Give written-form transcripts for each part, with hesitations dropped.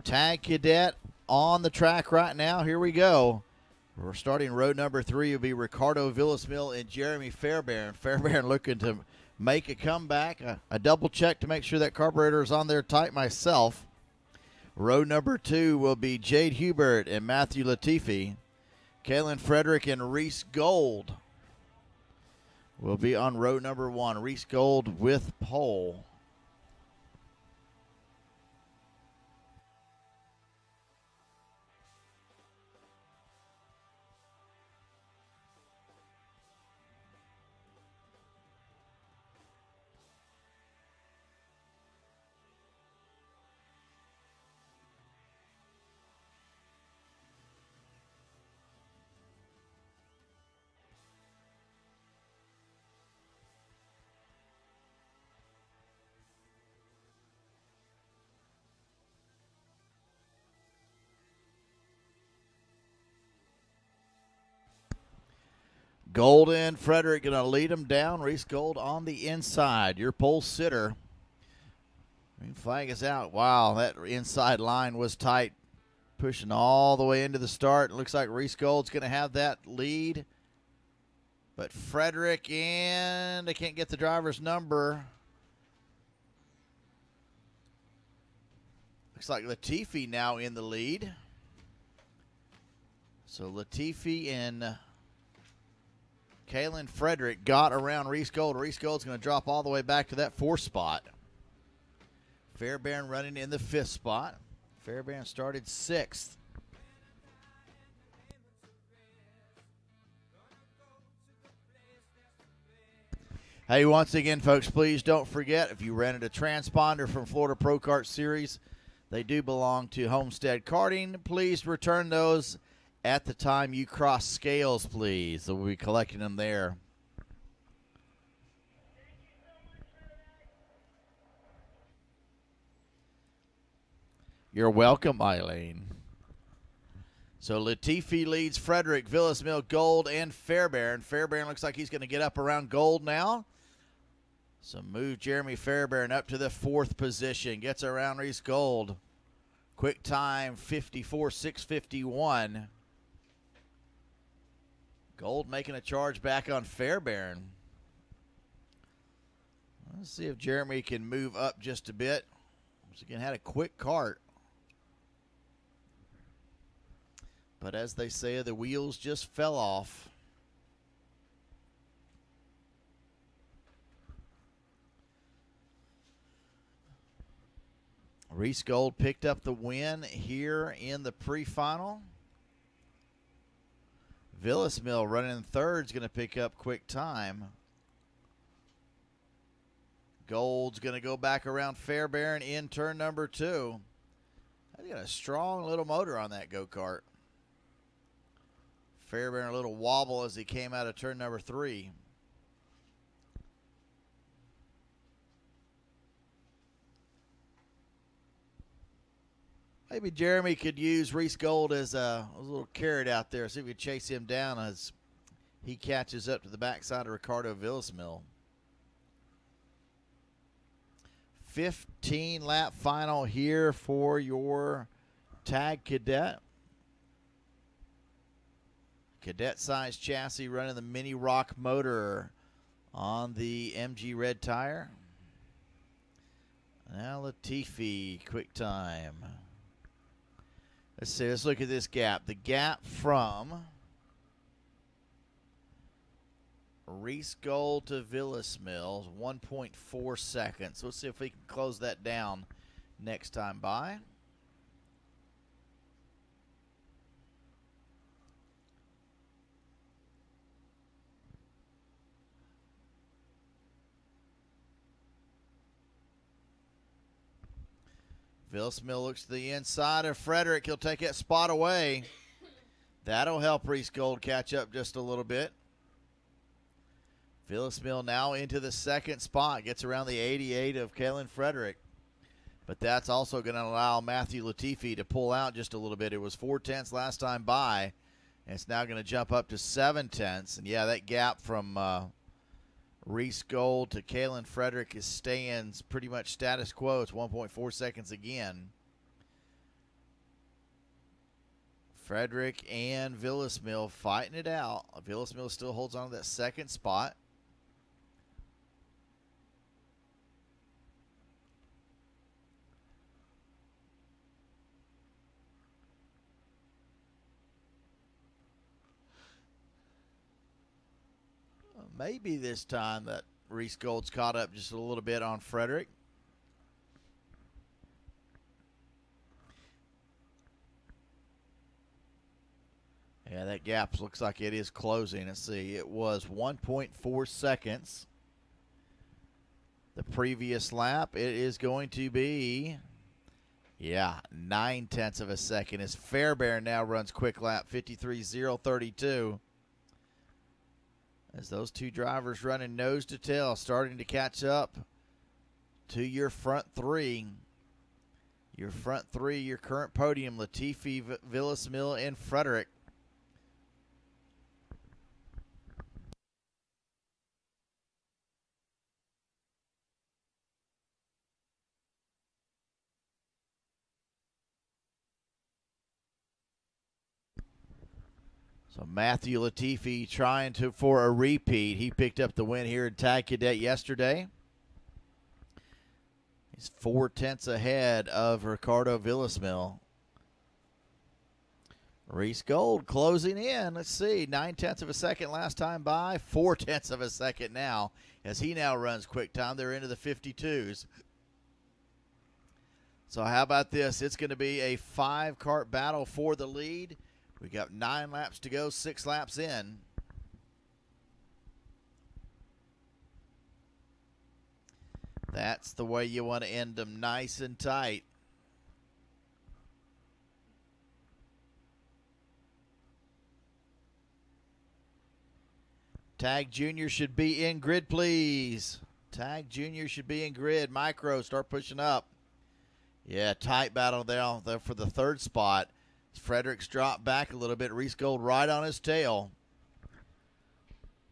Tag Cadet on the track right now. Here we go. We're starting road number 3. Will be Ricardo Villasmil and Jeremy Fairbairn. Fairbairn looking to make a comeback. A double check to make sure that carburetor is on there tight myself. Road number 2 will be Jade Hubert and Matthew Latifi. Kalen Frederick and Reese Gold will be on road number 1. Reese Gold with pole. Gold and Frederick going to lead them down. Reese Gold on the inside. Your pole sitter. Green flag is out. Wow, that inside line was tight. Pushing all the way into the start. It looks like Reese Gold's going to have that lead. But Frederick, and I can't get the driver's number. Looks like Latifi now in the lead. So Latifi and Kalen Frederick got around Reese Gold. Reese Gold's going to drop all the way back to that 4th spot. Fairbairn running in the 5th spot. Fairbairn started 6th. Hey, once again, folks, please don't forget, if you rented a transponder from Florida Pro Kart Series, they do belong to Homestead Karting. Please return those at the time you cross scales, please. So we'll be collecting them there. You're welcome, Eileen. So Latifi leads Frederick, Villasmil, Gold, and Fairbairn. Fairbairn looks like he's going to get up around Gold now. So move Jeremy Fairbairn up to the 4th position. Gets around Reese Gold. Quick time, 54.651. Gold making a charge back on Fairbairn. Let's see if Jeremy can move up just a bit. Once again, had a quick cart. But as they say, the wheels just fell off. Reese Gold picked up the win here in the pre-final. Villasmil running in 3rd is going to pick up quick time. Gold's going to go back around Fairbairn in turn number 2. He's got a strong little motor on that go-kart. Fairbairn a little wobble as he came out of turn number 3. Maybe Jeremy could use Reese Gold as a little carrot out there. See if we could chase him down as he catches up to the backside of Ricardo Villasmil. 15-lap final here for your Tag Cadet. Cadet size chassis running the Mini Rock motor on the MG red tire. Now Latifi, quick time. Let's see, let's look at this gap. The gap from Reese Gold to Villasmil is 1.4 seconds. Let's see if we can close that down next time by. Villasmil looks to the inside of Frederick. He'll take that spot away. That'll help Reese Gold catch up just a little bit. Villasmil now into the 2nd spot. Gets around the 88 of Kalen Frederick. But that's also going to allow Matthew Latifi to pull out just a little bit. It was 4/10 last time by. And it's now going to jump up to 7/10. And, yeah, that gap from Reese Gold to Kalen Frederick is staying pretty much status quo. It's 1.4 seconds again. Frederick and Villasmill fighting it out. Villasmill still holds on to that second spot. Maybe this time that Reese Gold's caught up just a little bit on Frederick. Yeah, that gap looks like it is closing. Let's see. It was 1.4 seconds the previous lap. It is going to be, 9/10 of a second as Fairbairn now runs quick lap 53.032. As those two drivers running nose to tail, starting to catch up to your front three. Your front three, your current podium, Latifi, Villasmill, and Frederick. So Matthew Latifi trying for a repeat. He picked up the win here in Tag Cadet yesterday. He's 4/10 ahead of Ricardo Villasmill. Reese Gold closing in. Let's see, 9/10 of a second last time by, 4/10 of a second now as he now runs quick time. They're into the 52s. So how about this? It's going to be a 5-kart battle for the lead. We got 9 laps to go, 6 laps in. That's the way you want to end them, nice and tight. Tag Junior should be in grid, please. Tag Junior should be in grid. Micro, start pushing up. Yeah, tight battle there for the 3rd spot. Frederick's dropped back a little bit. Reese Gold right on his tail.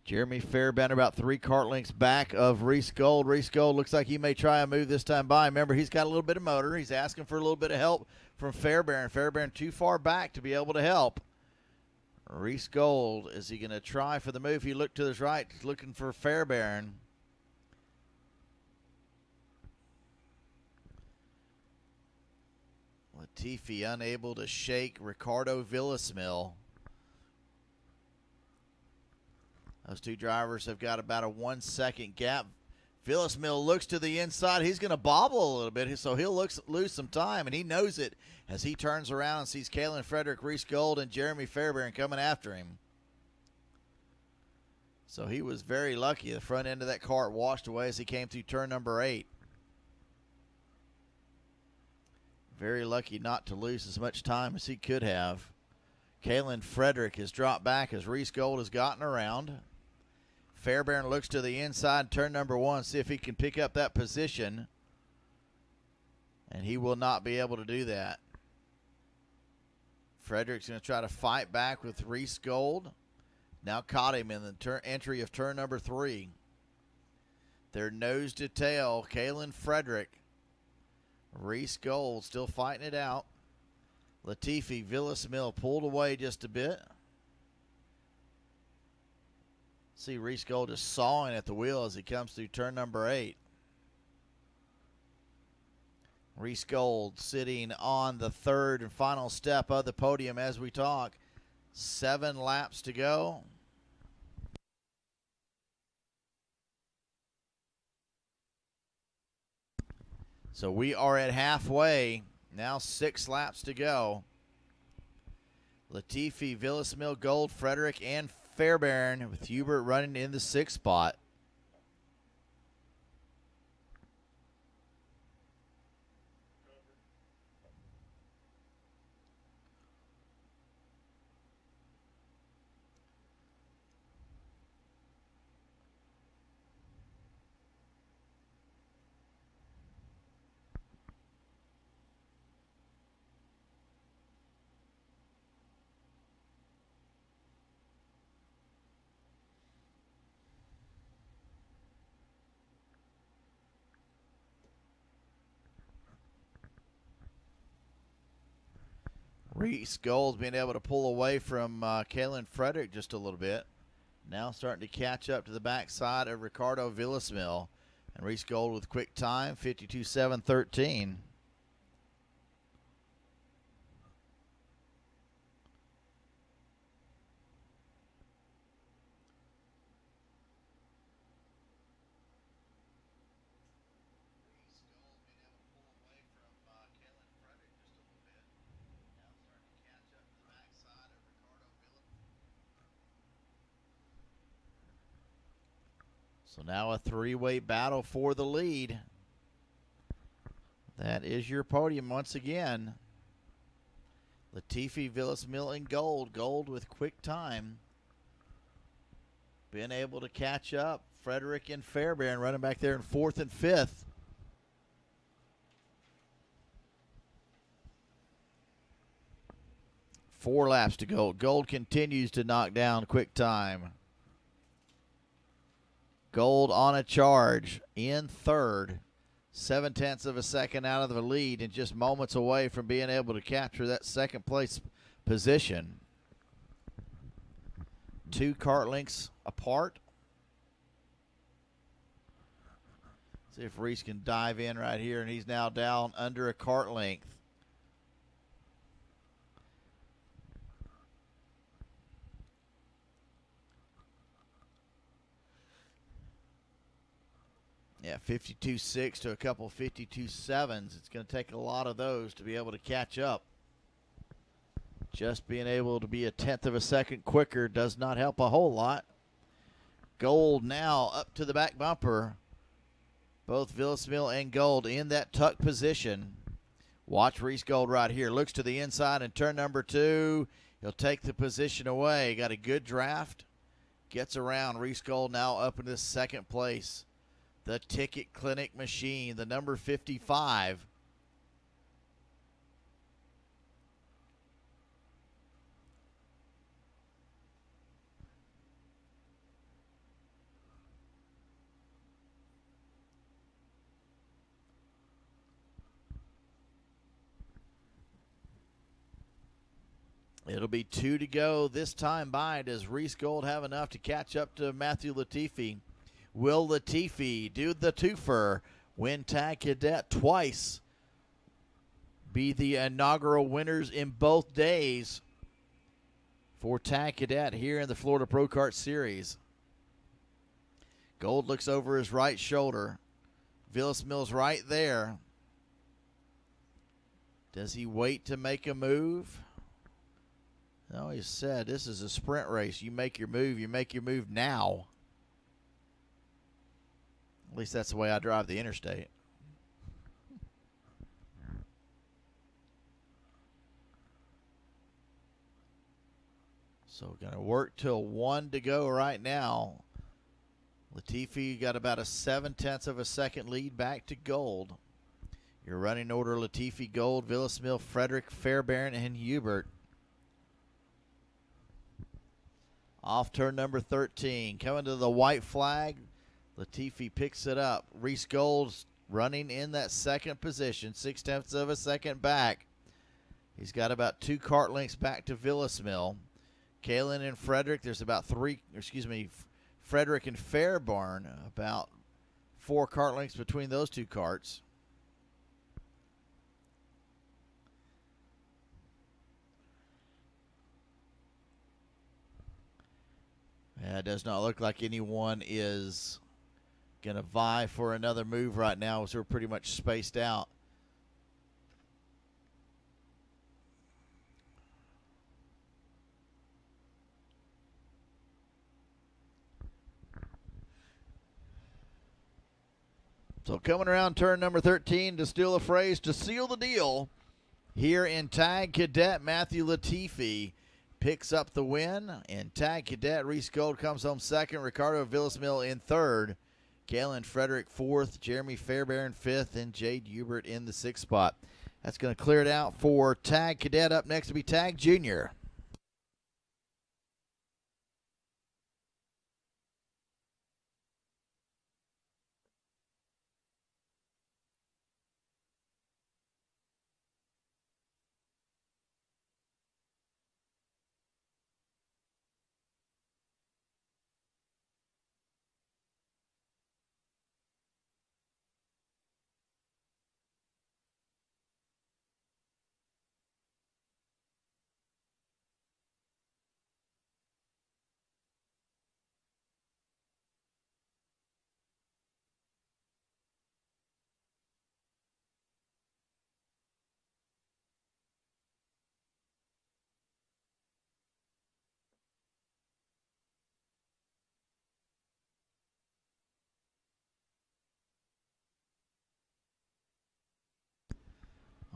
Jeremy Fairbairn about 3 kart lengths back of Reese Gold. Reese Gold looks like he may try a move this time by. Remember, he's got a little bit of motor. He's asking for a little bit of help from Fairbairn. Fairbairn too far back to be able to help. Reese Gold, is he going to try for the move? He looked to his right, looking for Fairbairn. Latifi unable to shake Ricardo Villasmill. Those two drivers have got about a 1-second gap. Villasmill looks to the inside. He's going to bobble a little bit, so he'll lose some time, and he knows it as he turns around and sees Kalen Frederick, Reese Gold, and Jeremy Fairbairn coming after him. So he was very lucky. The front end of that cart washed away as he came through turn number 8. Very lucky not to lose as much time as he could have. Kalen Frederick has dropped back as Reese Gold has gotten around. Fairbairn looks to the inside, turn number 1, see if he can pick up that position. And he will not be able to do that. Frederick's going to try to fight back with Reese Gold. Now caught him in the entry of turn number 3. They're nose to tail. Kalen Frederick. Reese Gold still fighting it out. Latifi, Villasmill pulled away just a bit. See Reese Gold just sawing at the wheel as he comes through turn number 8. Reese Gold sitting on the 3rd and final step of the podium as we talk. 7 laps to go. So we are at halfway. Now 6 laps to go. Latifi, Villasmill, Gold, Frederick, and Fairbairn with Hubert running in the 6th spot. Reese Gold being able to pull away from Kalen Frederick just a little bit. Now starting to catch up to the backside of Ricardo Villasmil. And Reese Gold with quick time, 52.713. So now a three-way battle for the lead. That is your podium once again. Latifi, Villasmil, and Gold. Gold with quick time. Being able to catch up. Frederick and Fairbairn running back there in fourth and fifth. Four laps to go. Gold continues to knock down quick time. Gold on a charge in third. 0.7 of a second out of the lead and just moments away from being able to capture that second place position. 2 kart lengths apart. See if Reese can dive in right here, and he's now down under a kart length. Yeah, 52.6 to a couple 52.7s. It's going to take a lot of those to be able to catch up. Just being able to be 1/10 of a second quicker does not help a whole lot. Gold now up to the back bumper. Both Villasmil and Gold in that tuck position. Watch Reese Gold right here. Looks to the inside in turn number 2. He'll take the position away. Got a good draft. Gets around. Reese Gold now up into second place. The Ticket Clinic machine, the number 55. It'll be 2 to go this time by. Does Reese Gold have enough to catch up to Matthew Latifi? Will Latifi do the twofer, win Tag Cadet twice, be the inaugural winners in both days for Tag Cadet here in the Florida Pro Kart Series? Gold looks over his right shoulder. Villasmil's right there. Does he wait to make a move? No, he said this is a sprint race. You make your move. You make your move now. At least that's the way I drive the interstate. So going to work till 1 to go right now. Latifi got about a 0.7 of a second lead back to Gold. Your running order: Latifi, Gold, Villasmil, Frederick, Fairbairn, and Hubert. Off turn number 13. Coming to the white flag. Latifi picks it up. Reese Gold's running in that second position, 0.6 of a second back. He's got about 2 kart lengths back to Villasmil. Kalen and Frederick, there's about Frederick and Fairbairn, about 4 kart lengths between those 2 karts. Yeah, it does not look like anyone is going to vie for another move right now, so we're pretty much spaced out. So coming around turn number 13, to steal a phrase, to seal the deal, here in Tag Cadet, Matthew Latifi picks up the win. In Tag Cadet, Reese Gold comes home second, Ricardo Villasmil in third, Kalen Frederick fourth, Jeremy Fairbairn fifth, and Jade Hubert in the 6th spot. That's going to clear it out for Tag Cadet. Up next will be Tag Junior.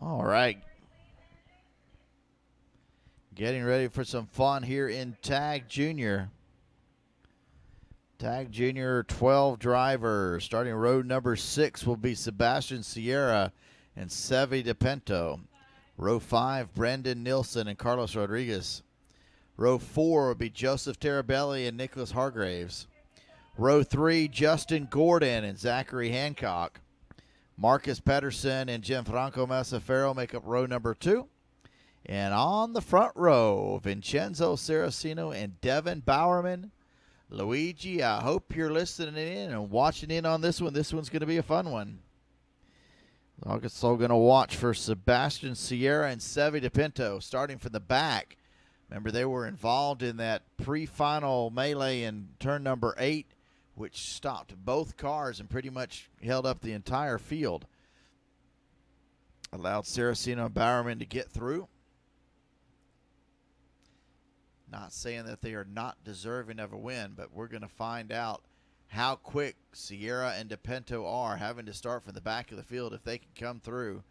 All right. Getting ready for some fun here in Tag Junior. Tag Junior 12 drivers. Starting road number 6 will be Sebastian Sierra and Sevi DePinto. Row 5, Brendan Nilsson and Carlos Rodriguez. Row 4 will be Joseph Terabelli and Nicholas Hargraves. Row 3, Justin Gordon and Zachary Hancock. Marcus Pedersen and Gianfranco Masafero make up row number 2. And on the front row, Vincenzo Saraceno and Devin Bowerman. Luigi, I hope you're listening in and watching in on this one. This one's going to be a fun one. Also going to watch for Sebastian Sierra and Sevi DePinto starting from the back. Remember, they were involved in that pre-final melee in turn number 8, which stopped both cars and pretty much held up the entire field. Allowed Saraceno and Bowerman to get through. Not saying that they are not deserving of a win, but we're going to find out how quick Sierra and DePinto are, having to start from the back of the field if they can come through.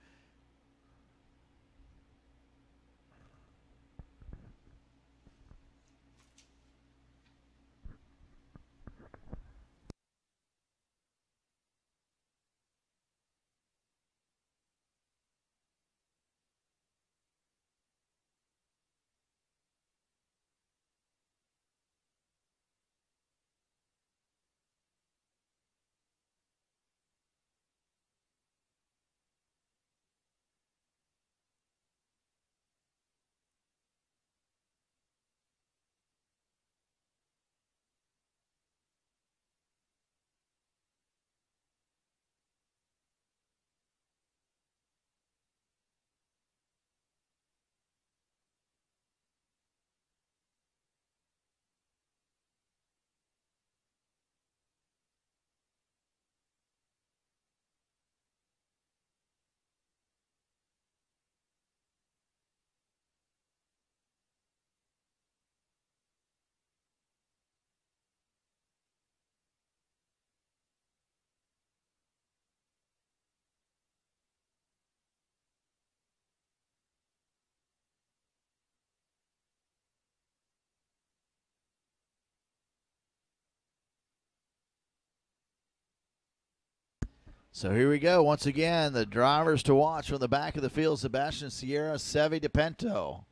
So here we go. Once again, the drivers to watch from the back of the field, Sebastian Sierra, Sevi DePinto.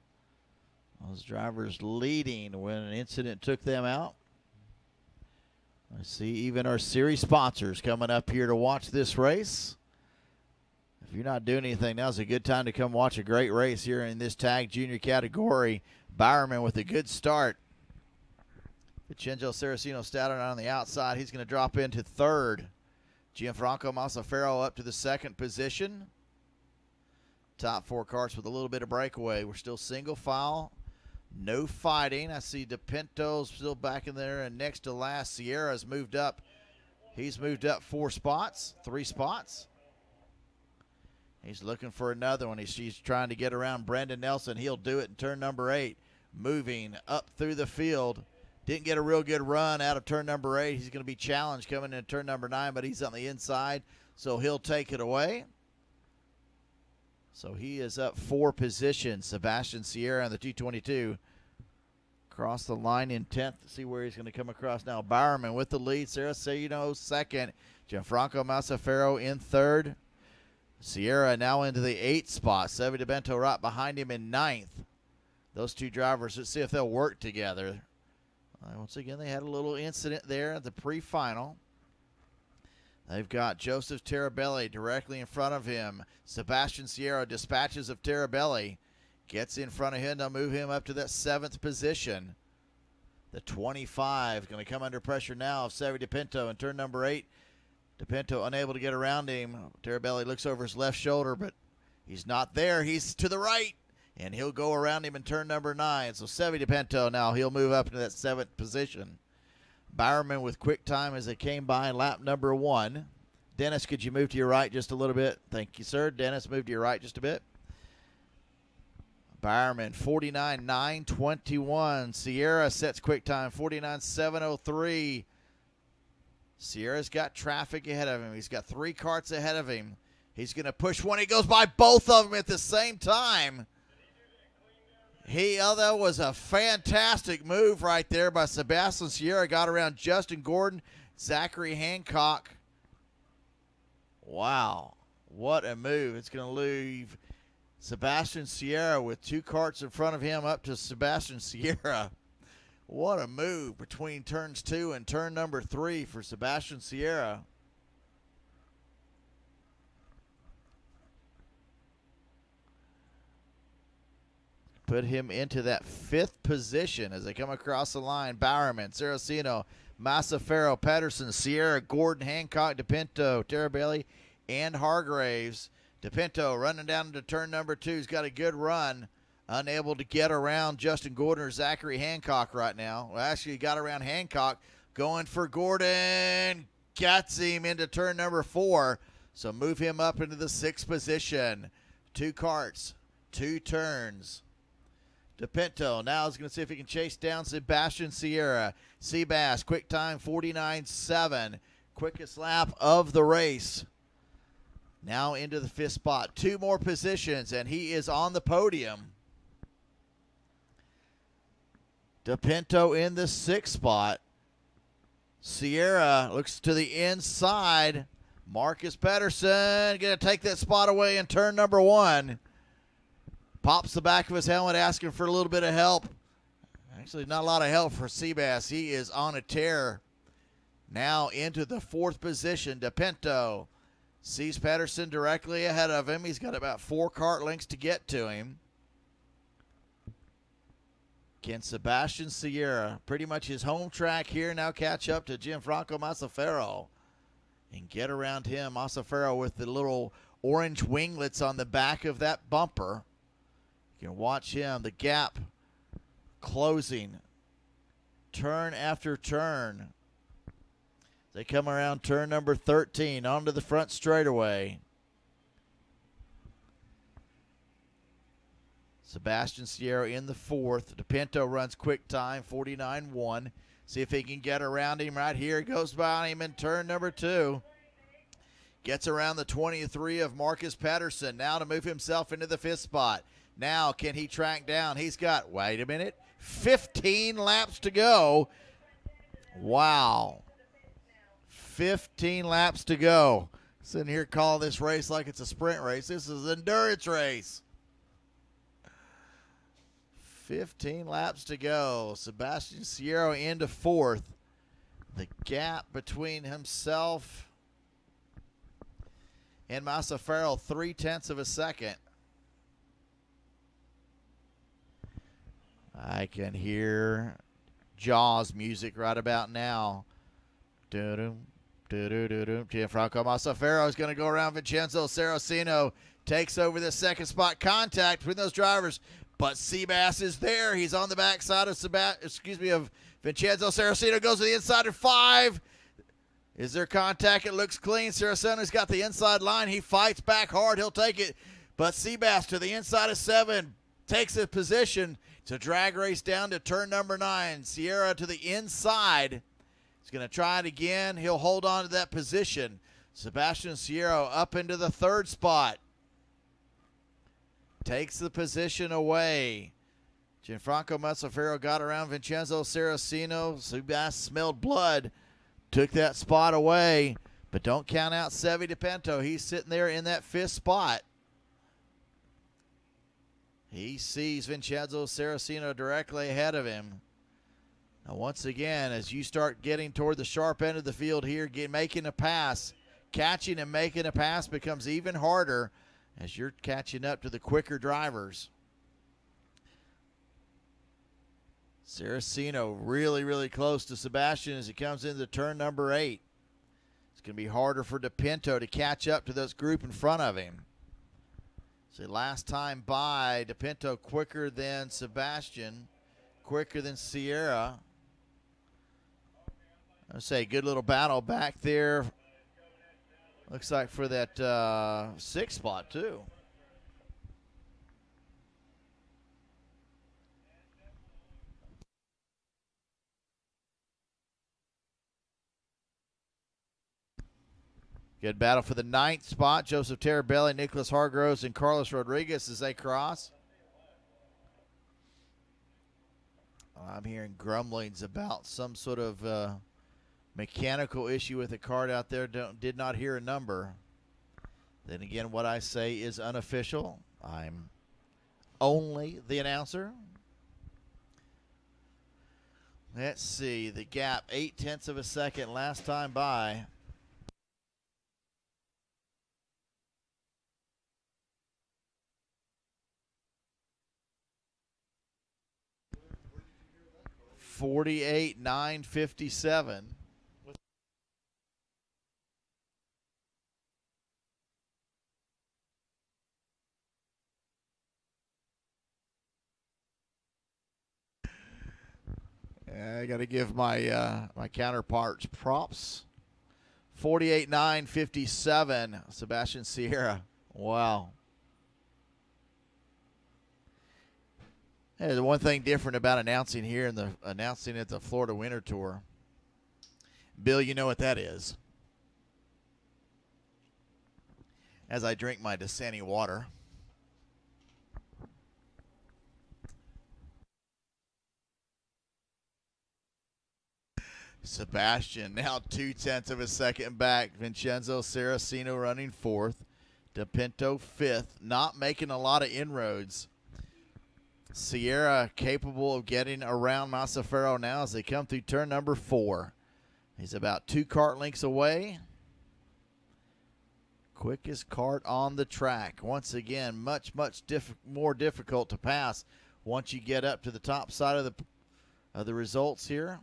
Those drivers leading when an incident took them out. I see even our series sponsors coming up here to watch this race. If you're not doing anything, now's a good time to come watch a great race here in this Tag Junior category. Bowerman with a good start. Vincenzo Saraceno started on the outside. He's going to drop into third. Gianfranco Masafero up to the second position. Top 4 cars with a little bit of breakaway. We're still single file. No fighting. I see DePinto's still back in there. And next to last, Sierra's moved up. He's moved up 3 spots. He's looking for another one. He's trying to get around Brendan Nelson. He'll do it in turn number 8. Moving up through the field. Didn't get a real good run out of turn number 8. He's going to be challenged coming into turn number 9, but he's on the inside, so he'll take it away. So he is up 4 positions. Sebastian Sierra on the 222. Across the line in 10th. See where he's going to come across now. Bowerman with the lead. Saraceno second. Gianfranco Masafero in third. Sierra now into the 8th spot. Sevi DePinto right behind him in 9th. Those 2 drivers, let's see if they'll work together. Once again, they had a little incident there at the pre-final. They've got Joseph Terabelli directly in front of him. Sebastian Sierra dispatches of Terabelli. Gets in front of him. They'll move him up to that 7th position. The 25 going to come under pressure now of Sevi DePinto in turn number 8. DePinto unable to get around him. Terabelli looks over his left shoulder, but he's not there. He's to the right. And he'll go around him in turn number 9. So Sevi DePinto now, he'll move up into that 7th position. Bowerman with quick time as they came by lap number 1. Dennis, could you move to your right just a little bit? Thank you, sir. Dennis, move to your right just a bit. Bowerman, 49.921. Sierra sets quick time, 49.703. Sierra's got traffic ahead of him. He's got 3 carts ahead of him. He's going to push one. He goes by both of them at the same time. That was a fantastic move right there by Sebastian Sierra. Got around Justin Gordon, Zachary Hancock. Wow, what a move. It's going to leave Sebastian Sierra with 2 carts in front of him up to Sebastian Sierra. What a move between turns 2 and turn number 3 for Sebastian Sierra. Put him into that 5th position as they come across the line. Bowerman, Saraceno, Massaferro, Pedersen, Sierra, Gordon, Hancock, DePinto, Terabelli, and Hargraves. DePinto running down into turn number 2. He's got a good run. Unable to get around Justin Gordon or Zachary Hancock right now. Well, actually, he got around Hancock. Going for Gordon. Gets him into turn number 4. So move him up into the 6th position. 2 carts, 2 turns. DePinto now is going to see if he can chase down Sebastian Sierra. Seabass, quick time 49.7. Quickest lap of the race. Now into the 5th spot. 2 more positions, and he is on the podium. DePinto in the 6th spot. Sierra looks to the inside. Marcus Pedersen going to take that spot away in turn number 1. Pops the back of his helmet, asking for a little bit of help. Actually, not a lot of help for Seabass. He is on a tear. Now into the 4th position. DePinto sees Pedersen directly ahead of him. He's got about 4 cart lengths to get to him. Can Sebastian Sierra, pretty much his home track here, now catch up to Gianfranco Massaferro and get around him? Massaferro with the little orange winglets on the back of that bumper. You can watch him, the gap closing turn after turn. They come around turn number 13 onto the front straightaway. Sebastian Sierra in the 4th. DePinto runs quick time, 49.1. See if he can get around him right here. Goes by him in turn number 2. Gets around the 23 of Marcus Pedersen. Now to move himself into the 5th spot. Now can he track down? He's got, wait a minute, 15 laps to go. Wow. 15 laps to go. Sitting here calling this race like it's a sprint race. This is an endurance race. 15 laps to go. Sebastian Sierra into 4th. The gap between himself and Massaferro, 0.3 of a second. I can hear Jaws music right about now. Gianfranco Massaferro is going to go around Vincenzo Saraceno. Takes over the 2nd spot. Contact between those drivers, but Seabass is there. He's on the backside of Vincenzo Saraceno. Goes to the inside of 5. Is there contact? It looks clean. Saraceno's got the inside line. He fights back hard. He'll take it, but Seabass to the inside of 7 takes a position. It's a drag race down to turn number 9. Sierra to the inside. He's going to try it again. He'll hold on to that position. Sebastian Sierra up into the 3rd spot. Takes the position away. Gianfranco Massaferro got around Vincenzo Saraceno. Seabass smelled blood. Took that spot away. But don't count out Sevi DePinto. He's sitting there in that 5th spot. He sees Vincenzo Saraceno directly ahead of him. Now, once again, as you start getting toward the sharp end of the field here, making a pass, catching and making a pass becomes even harder as you're catching up to the quicker drivers. Saraceno really, really close to Sebastian as he comes into turn number 8. It's going to be harder for DePinto to catch up to this group in front of him. So last time by, DePinto quicker than Sebastian, quicker than Sierra. I'd say good little battle back there. Looks like for that 6th spot too. Good battle for the 9th spot. Joseph Terabelli, Nicholas Hargroves, and Carlos Rodriguez as they cross. I'm hearing grumblings about some sort of mechanical issue with the card out there. Did not hear a number. Then again, what I say is unofficial. I'm only the announcer. Let's see. The gap, 0.8 of a second last time by. .48.957. I got to give my my counterparts props. 48.957. Sebastian Sierra. Wow. There's one thing different about announcing here and announcing at the Florida Winter Tour. Bill, you know what that is. As I drink my Dasani water. Sebastian now 0.2 of a second back. Vincenzo Saraceno running 4th. DePinto 5th. Not making a lot of inroads. Sierra capable of getting around Masafero now as they come through turn number 4. He's about 2 cart lengths away. Quickest cart on the track. Once again, much more difficult to pass once you get up to the top side of the results here.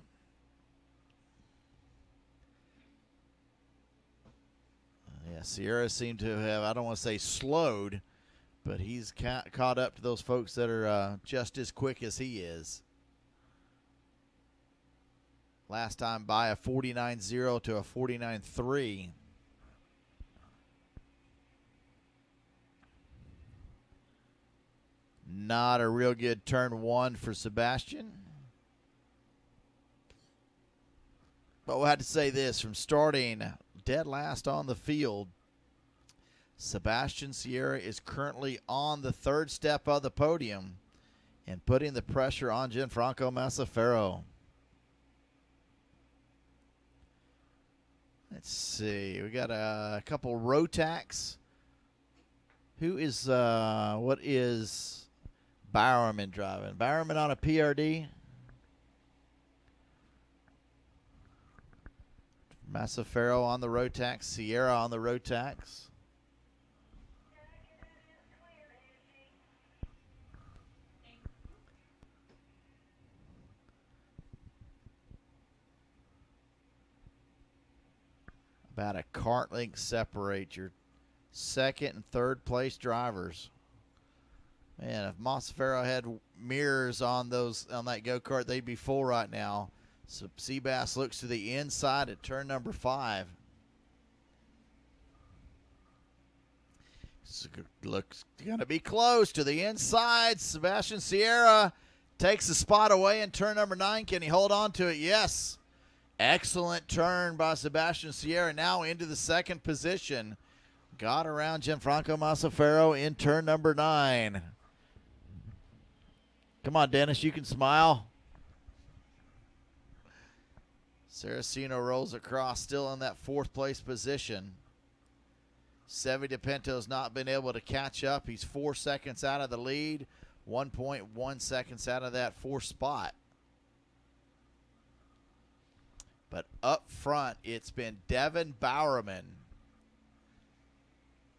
Yeah, Sierra seemed to have, I don't want to say slowed, but he's caught up to those folks that are just as quick as he is. Last time by a 49.0 to a 49.3. Not a real good turn 1 for Sebastian. But we'll have to say this, from starting dead last on the field, Sebastian Sierra is currently on the 3rd step of the podium and putting the pressure on Gianfranco Masafero. Let's see. We got a couple Rotax. Who is, what is Bowerman driving? Bowerman on a PRD? Masafero on the Rotax. Sierra on the Rotax. About a cart length separate your 2nd and 3rd place drivers. Man, if Masafero had mirrors on that go-kart, they'd be full right now. So Seabass looks to the inside at turn number 5. Looks going to be close to the inside. Sebastian Sierra takes the spot away in turn number 9. Can he hold on to it? Yes. Excellent turn by Sebastian Sierra, now into the 2nd position. Got around Gianfranco Masafero in turn number 9. Come on, Dennis, you can smile. Saraceno rolls across, still in that 4th place position. Sevi DePinto's not been able to catch up. He's 4 seconds out of the lead, 1.1 seconds out of that 4th spot. But up front, it's been Devin Bowerman.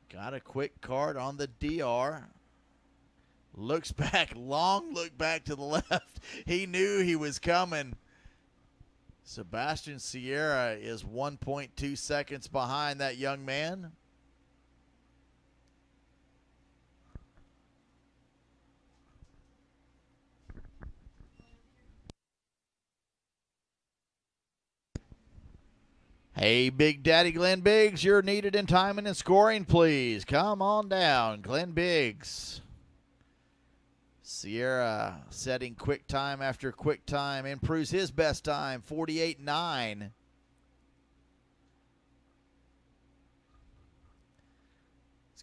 Got a quick card on the DR. Looks back, long look back to the left. He knew he was coming. Sebastian Sierra is 1.2 seconds behind that young man. Hey, Big Daddy Glenn Biggs, you're needed in timing and scoring, please. Come on down, Glenn Biggs. Sierra setting quick time after quick time, improves his best time, 48.9.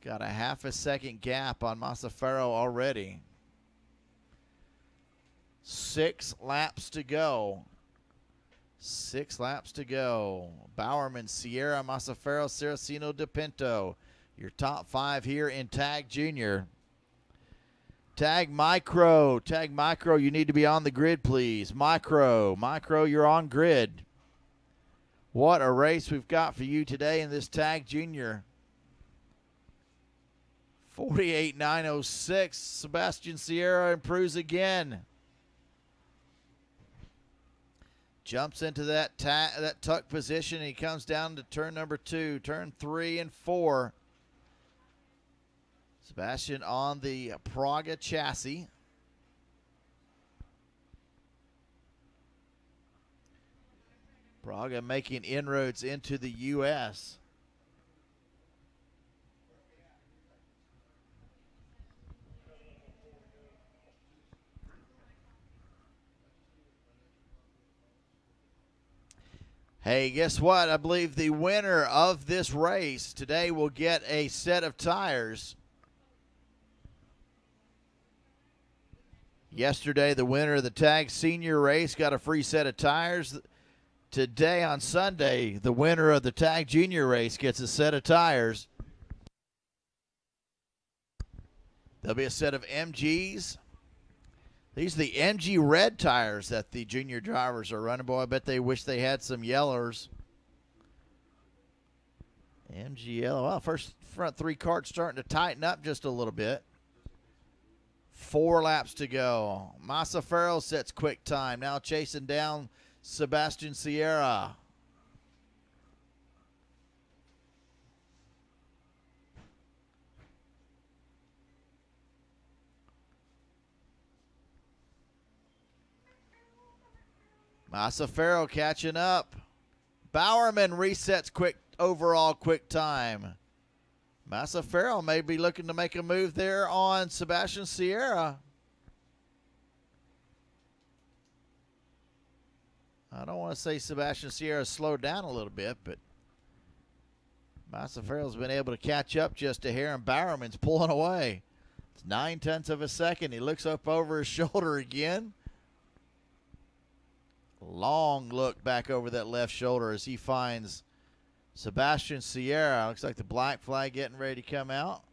got a half a second gap on Masafero already. 6 laps to go. 6 laps to go. Bowerman, Sierra, Masafero, Saraceno, DePinto. Your top 5 here in Tag Junior. Tag Micro. Tag Micro, you need to be on the grid, please. Micro, you're on grid. What a race we've got for you today in this Tag Junior. 48.906. Sebastian Sierra improves again. Jumps into that tuck position, and he comes down to turn number 2, turn 3 and 4. Sebastian on the Praga chassis. Praga making inroads into the U.S. Hey, guess what? I believe the winner of this race today will get a set of tires. Yesterday, the winner of the Tag Senior race got a free set of tires. Today, on Sunday, the winner of the Tag Junior race gets a set of tires. There'll be a set of MGs. These are the MG red tires that the junior drivers are running. Boy, I bet they wish they had some yellers. MG yellow. Well, first front 3 carts starting to tighten up just a little bit. 4 laps to go. Masafero sets quick time. Now chasing down Sebastian Sierra. Masafero catching up. Bowerman resets overall quick time. Masafero may be looking to make a move there on Sebastian Sierra. I don't want to say Sebastian Sierra slowed down a little bit, but Masafero's been able to catch up just a hair, and Bowerman's pulling away. It's 0.9 of a second. He looks up over his shoulder again. Long look back over that left shoulder as he finds Sebastian Sierra. Looks like the black flag getting ready to come out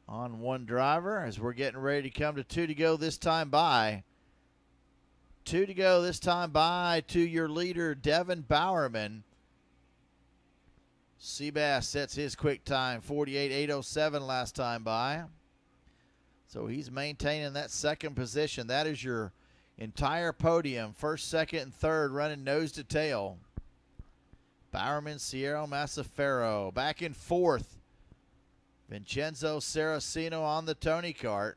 on one driver as we're getting ready to come to 2 to go this time by. 2 to go this time by to your leader, Devin Bowerman. Seabass sets his quick time, 48.807 last time by. So he's maintaining that second position. That is your entire podium, first, second, and third, running nose to tail. Bowerman, Sierra, Masafero. Back in fourth, Vincenzo Saraceno on the Tony kart.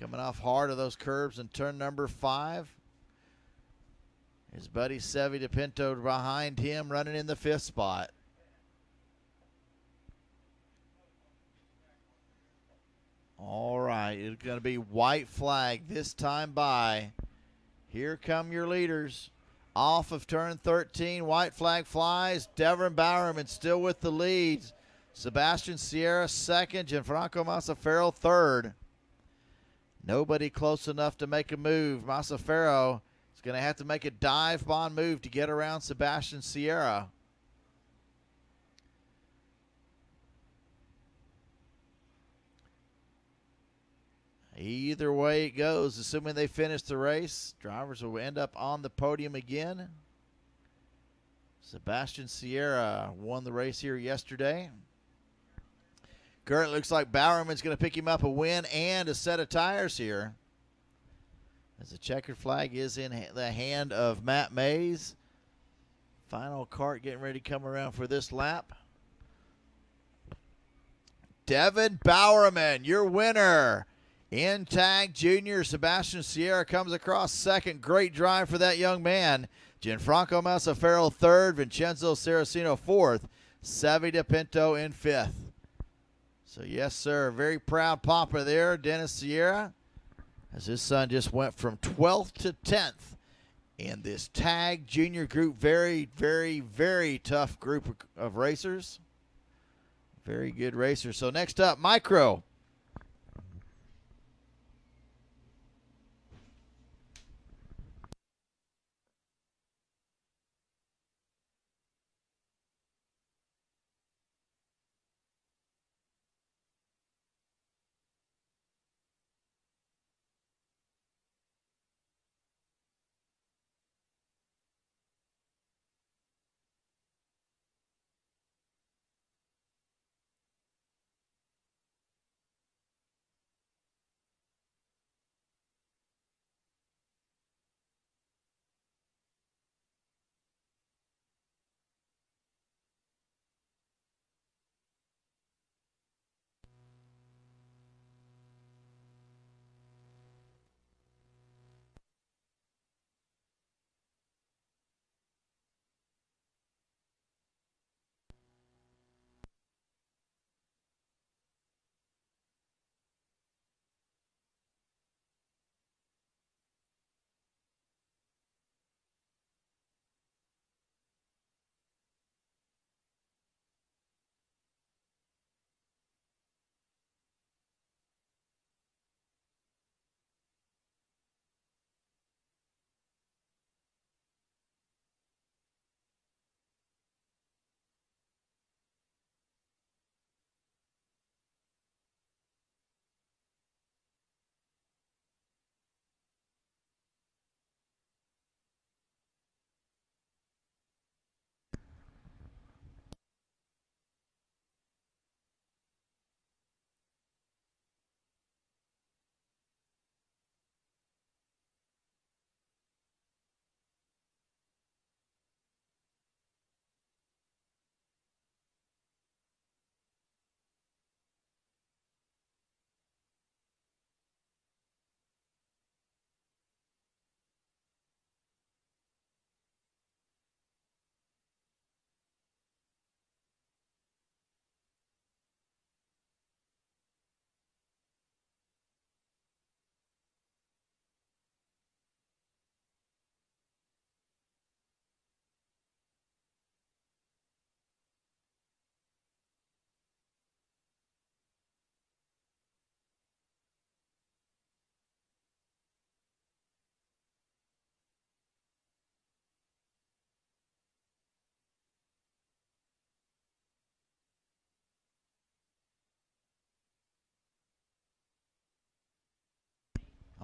Coming off hard of those curves in turn number 5. His buddy Sevi DePinto behind him, running in the 5th spot. All right, it's going to be white flag this time by. Here come your leaders. Off of turn 13, white flag flies. Devin Bowerman still with the leads. Sebastian Sierra second, Gianfranco Masafero third. Nobody close enough to make a move. Masafero is going to have to make a dive bomb move to get around Sebastian Sierra. Either way it goes, assuming they finish the race, drivers will end up on the podium again. Sebastian Sierra won the race here yesterday. Currently looks like Bowerman's going to pick him up a win and a set of tires here, as the checkered flag is in the hand of Matt Mays. Final cart getting ready to come around for this lap. Devin Bowerman, your winner. In Tag Junior, Sebastian Sierra comes across second. Great drive for that young man. Gianfranco Masafero third. Vincenzo Saraceno fourth. Sevi DePinto in 5th. So, yes, sir, very proud papa there, Dennis Sierra, as his son just went from 12th to 10th in this Tag Junior group. Very, very, very tough group of racers. Very good racer. So next up, Micro.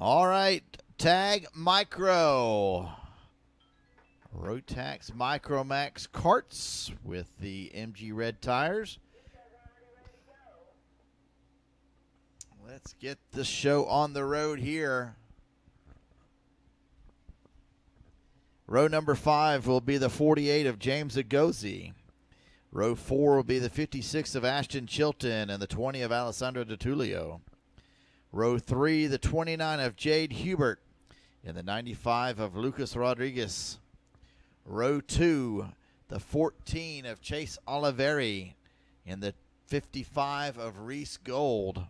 All right, Tag Micro. Rotax Micromax carts with the MG red tires. Let's get the show on the road here. Row number 5 will be the 48 of James Agozi. Row 4 will be the 56 of Ashton Chilton and the 20 of Alessandro DiTullio. Row 3, the 29 of Jade Hubert and the 95 of Lucas Rodriguez. Row 2, the 14 of Chase Oliveri and the 55 of Reese Gold.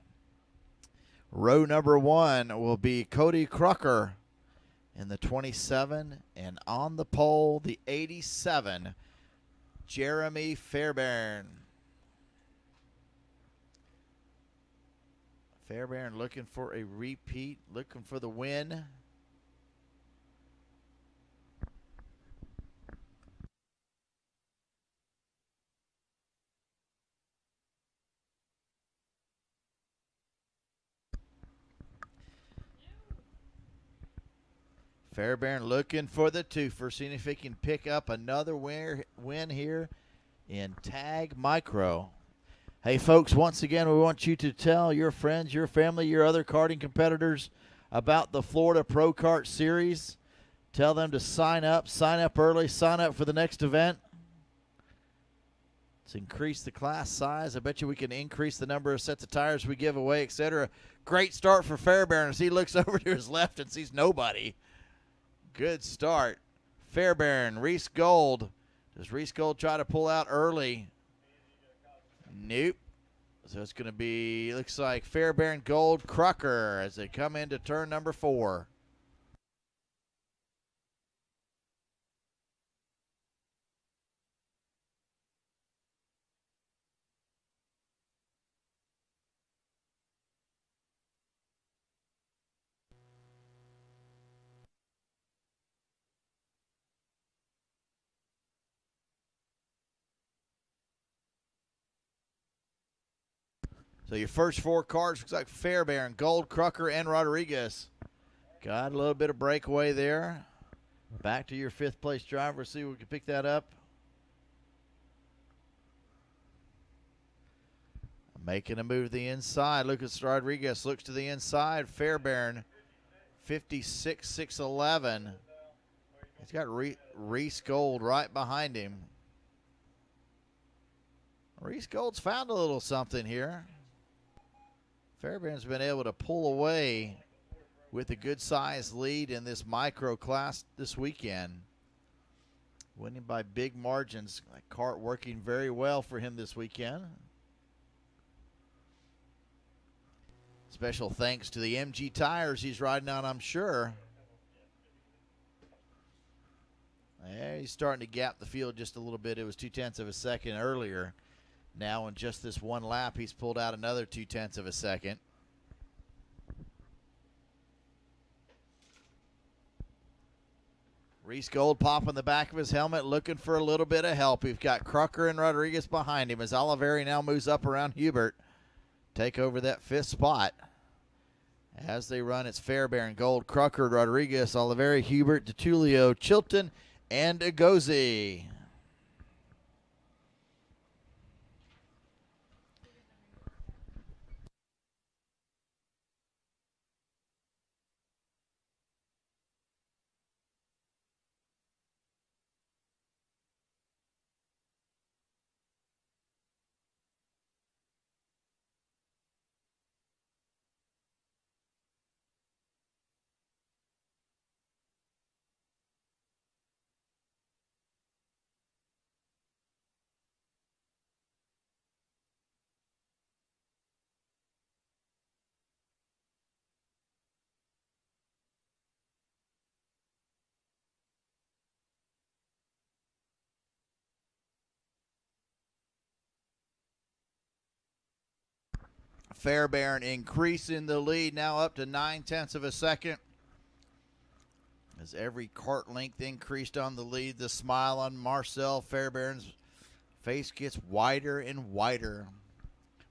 Row number 1 will be Cody Crocker in the 27, and on the pole, the 87, Jeremy Fairbairn. Fairbairn looking for a repeat, looking for the win. Fairbairn looking for the twofer, seeing if he can pick up another win here in Tag Micro. Hey, folks, once again, we want you to tell your friends, your family, your other karting competitors about the Florida Pro Kart Series. Tell them to sign up early, sign up for the next event. Let's increase the class size. I bet you we can increase the number of sets of tires we give away, etc. Great start for Fairbairn as he looks over to his left and sees nobody. Good start. Fairbairn, Reese Gold. Does Reese Gold try to pull out early? Nope. So it's going to be, looks like Fairbairn, Gold, Crocker as they come into turn number 4. So your first 4 cards looks like Fairbairn, Gold, Crucker, and Rodriguez. Got a little bit of breakaway there. Back to your 5th place driver. See if we can pick that up. Making a move to the inside. Lucas Rodriguez looks to the inside. Fairbairn, 56.611. He's got Reese Gold right behind him. Reese Gold's found a little something here. Fairbairn's been able to pull away with a good-sized lead in this micro class this weekend. Winning by big margins. That cart working very well for him this weekend. Special thanks to the MG tires he's riding on, I'm sure. Yeah, he's starting to gap the field just a little bit. It was 0.2 of a second earlier. Now in just this one lap, he's pulled out another 0.2 of a second. Reese Gold popping the back of his helmet, looking for a little bit of help. We've got Crucker and Rodriguez behind him as Oliveri now moves up around Hubert. Take over that 5th spot. As they run, it's Fairbairn, Gold, Crucker, Rodriguez, Oliveri, Hubert, DeTulio, Chilton, and Agozi. Fairbairn increasing the lead now up to 0.9 of a second. As every cart length increased on the lead, the smile on Marcel Fairbairn's face gets wider and wider.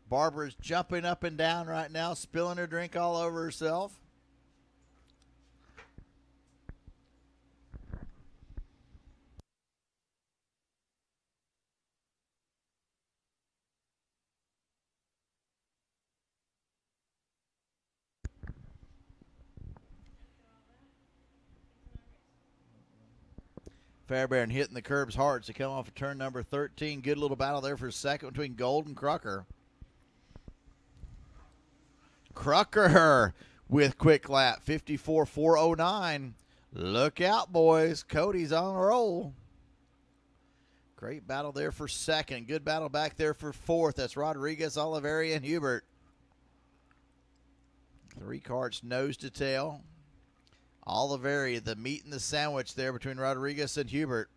Barbara's jumping up and down right now, spilling her drink all over herself. Fairbairn hitting the curbs hard to come off of turn number 13. Good little battle there for a second between Gold and Crucker. Crucker with quick lap, 54.409. Look out, boys. Cody's on a roll. Great battle there for second. Good battle back there for 4th. That's Rodriguez, Oliveri, and Hubert. 3 carts nose to tail. Oliveri, the meat and the sandwich there between Rodriguez and Hubert.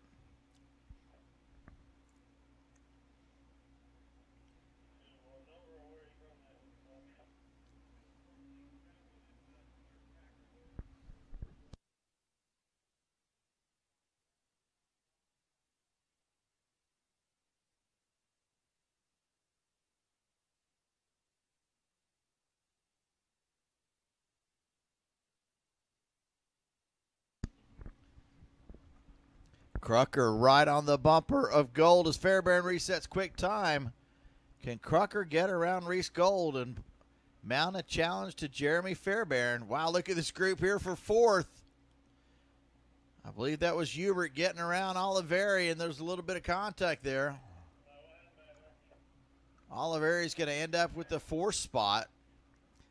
Crucker right on the bumper of Gold as Fairbairn resets quick time. Can Crucker get around Reese Gold and mount a challenge to Jeremy Fairbairn? Wow, look at this group here for 4th. I believe that was Hubert getting around Oliveri, and there's a little bit of contact there. Oliveri's going to end up with the 4th spot.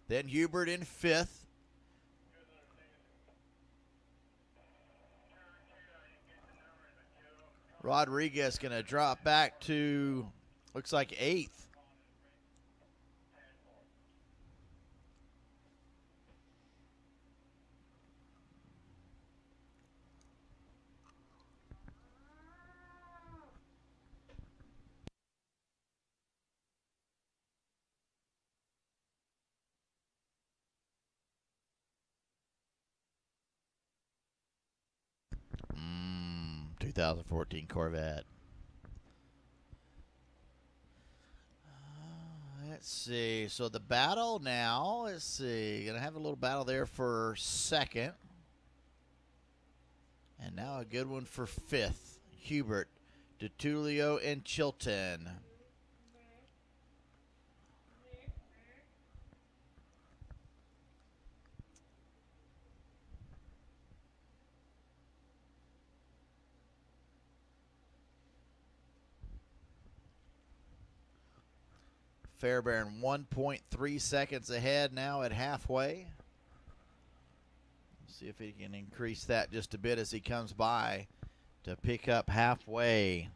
Then Hubert in 5th. Rodriguez going to drop back to, looks like 8th. Mm, 2014 Corvette. Let's see. So the battle now, let's see. Going to have a little battle there for second. And now a good one for fifth. Hubert, DeTulio, and Chilton. Fairbairn 1.3 seconds ahead now at halfway. See if he can increase that just a bit as he comes by to pick up halfway.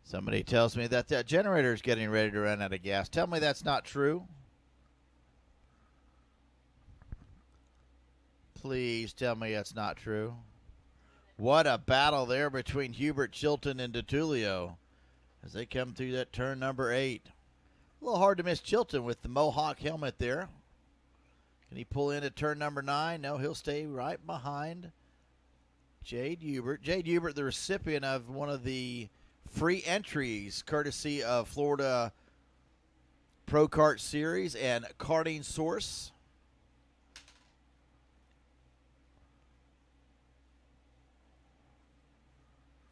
Somebody tells me that that generator is getting ready to run out of gas. Tell me that's not true. Please tell me that's not true. What a battle there between Hubert, Chilton, and DeTulio as they come through that turn number 8. A little hard to miss Chilton with the Mohawk helmet there. Can he pull into turn number 9? No, he'll stay right behind Jade Hubert. Jade Hubert, the recipient of one of the free entries courtesy of Florida Pro Kart Series and Karting Source.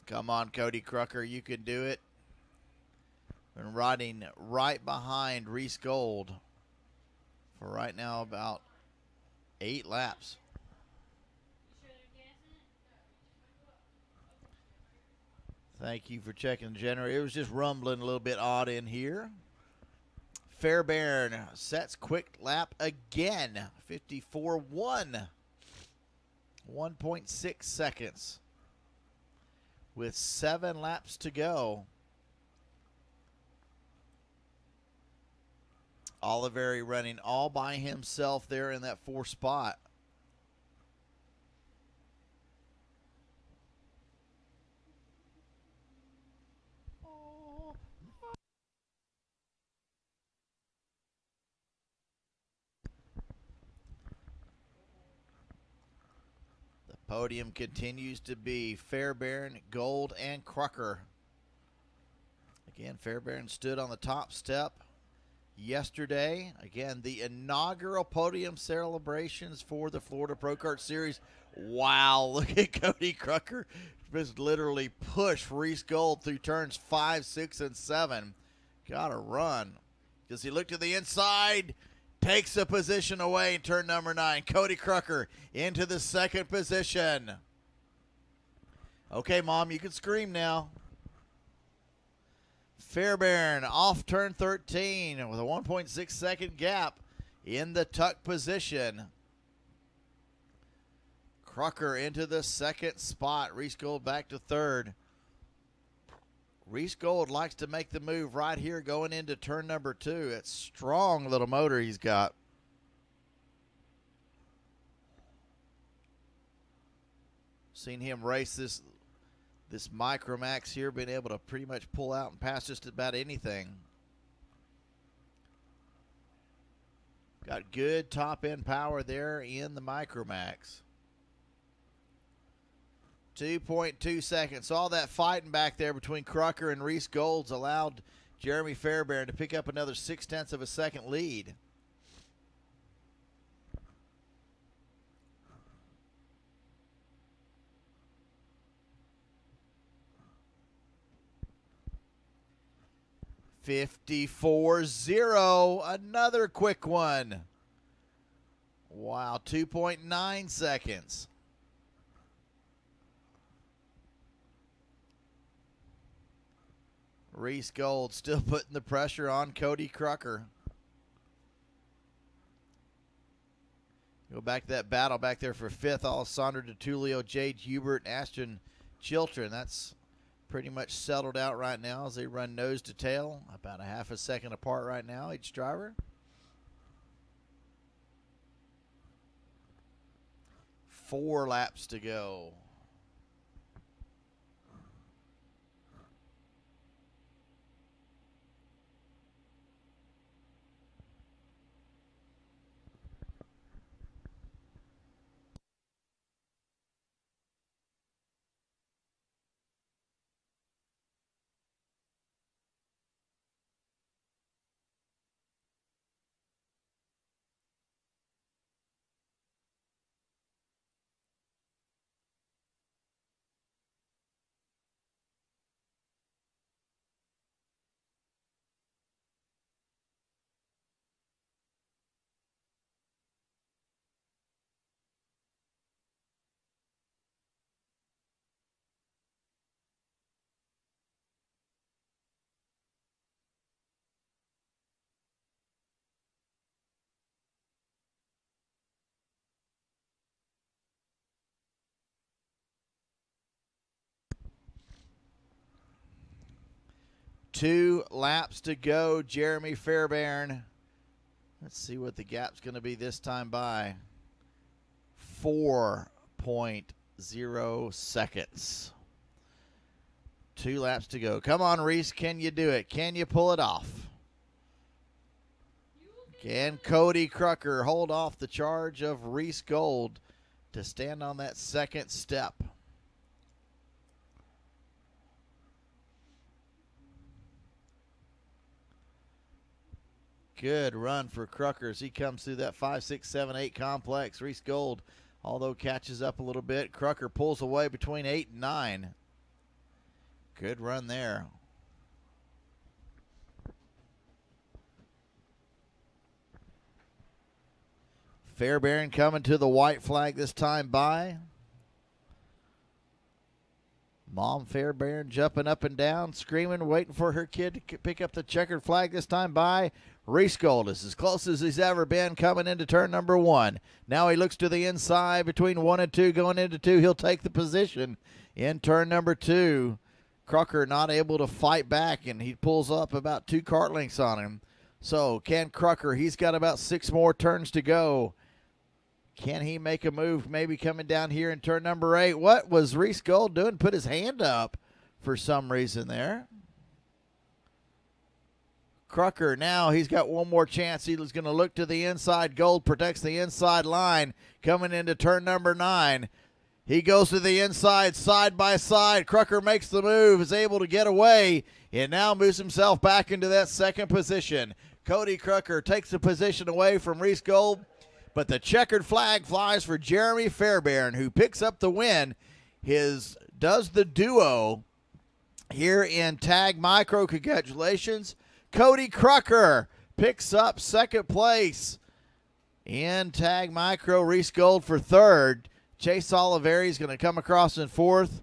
Come on, Cody Crocker, you can do it. Been riding right behind Reese Gold for right now about 8 laps. Thank you for checking the generator. It was just rumbling a little bit odd in here. Fairbairn sets quick lap again. 54-1. 1.6 seconds. With 7 laps to go. Oliveri running all by himself there in that 4th spot. The podium continues to be Fairbairn, Gold, and Crocker. Again, Fairbairn stood on the top step yesterday. Again, the inaugural podium celebrations for the Florida Pro Kart Series. Wow, look at Cody Crocker. Just literally push Reese Gold through turns 5, 6, and 7. Got to run. Does he look to the inside? Takes a position away in turn number 9. Cody Crocker into the 2nd position. Okay, Mom, you can scream now. Fairbairn off turn 13 with a 1.6 second gap in the tuck position. Crocker into the 2nd spot. Reese Gold back to 3rd. Reese Gold likes to make the move right here going into turn number 2. It's strong little motor he's got. Seen him race this Micromax here, being able to pretty much pull out and pass just about anything. Got good top end power there in the Micromax. 2.2 seconds. All that fighting back there between Crocker and Reese Golds allowed Jeremy Fairbairn to pick up another 0.6 of a second lead. $54.0. Another quick one. Wow, 2.9 seconds. Reese Gold still putting the pressure on Cody Crocker. Go back to that battle back there for 5th. Alessandro DeTulio, Jade Hubert, and Ashton Chilton. That's pretty much settled out right now as they run nose to tail. About a half a second apart right now, each driver. 4 laps to go. 2 laps to go. Jeremy Fairbairn. Let's see what the gap's going to be this time by. 4.0 seconds. 2 laps to go. Come on, Reese. Can you do it? Can you pull it off? Can Cody Crucker hold off the charge of Reese Gold to stand on that second step? Good run for Crucker as he comes through that 5, 6, 7, 8 complex. Reese Gold, although catches up a little bit. Crucker pulls away between 8 and 9. Good run there. Fairbairn coming to the white flag this time by. Mom Fairbairn jumping up and down, screaming, waiting for her kid to pick up the checkered flag this time by. Reese Gold is as close as he's ever been coming into turn number 1. Now he looks to the inside between 1 and 2. Going into 2, he'll take the position in turn number 2. Crucker not able to fight back, and he pulls up about 2 kart lengths on him. So can Crucker, he's got about 6 more turns to go. Can he make a move maybe coming down here in turn number 8? What was Reese Gold doing? Put his hand up for some reason there. Crucker now, he's got one more chance. He's going to look to the inside. Gold protects the inside line coming into turn number 9. He goes to the inside, side by side. Crucker makes the move, is able to get away, and now moves himself back into that second position. Cody Crucker takes the position away from Reese Gold, but the checkered flag flies for Jeremy Fairbairn, who picks up the win. Does the duo here in Tag Micro. Congratulations. Cody Crucker picks up second place in Tag Micro. Reese Gold for third. Chase Oliveri is going to come across in fourth.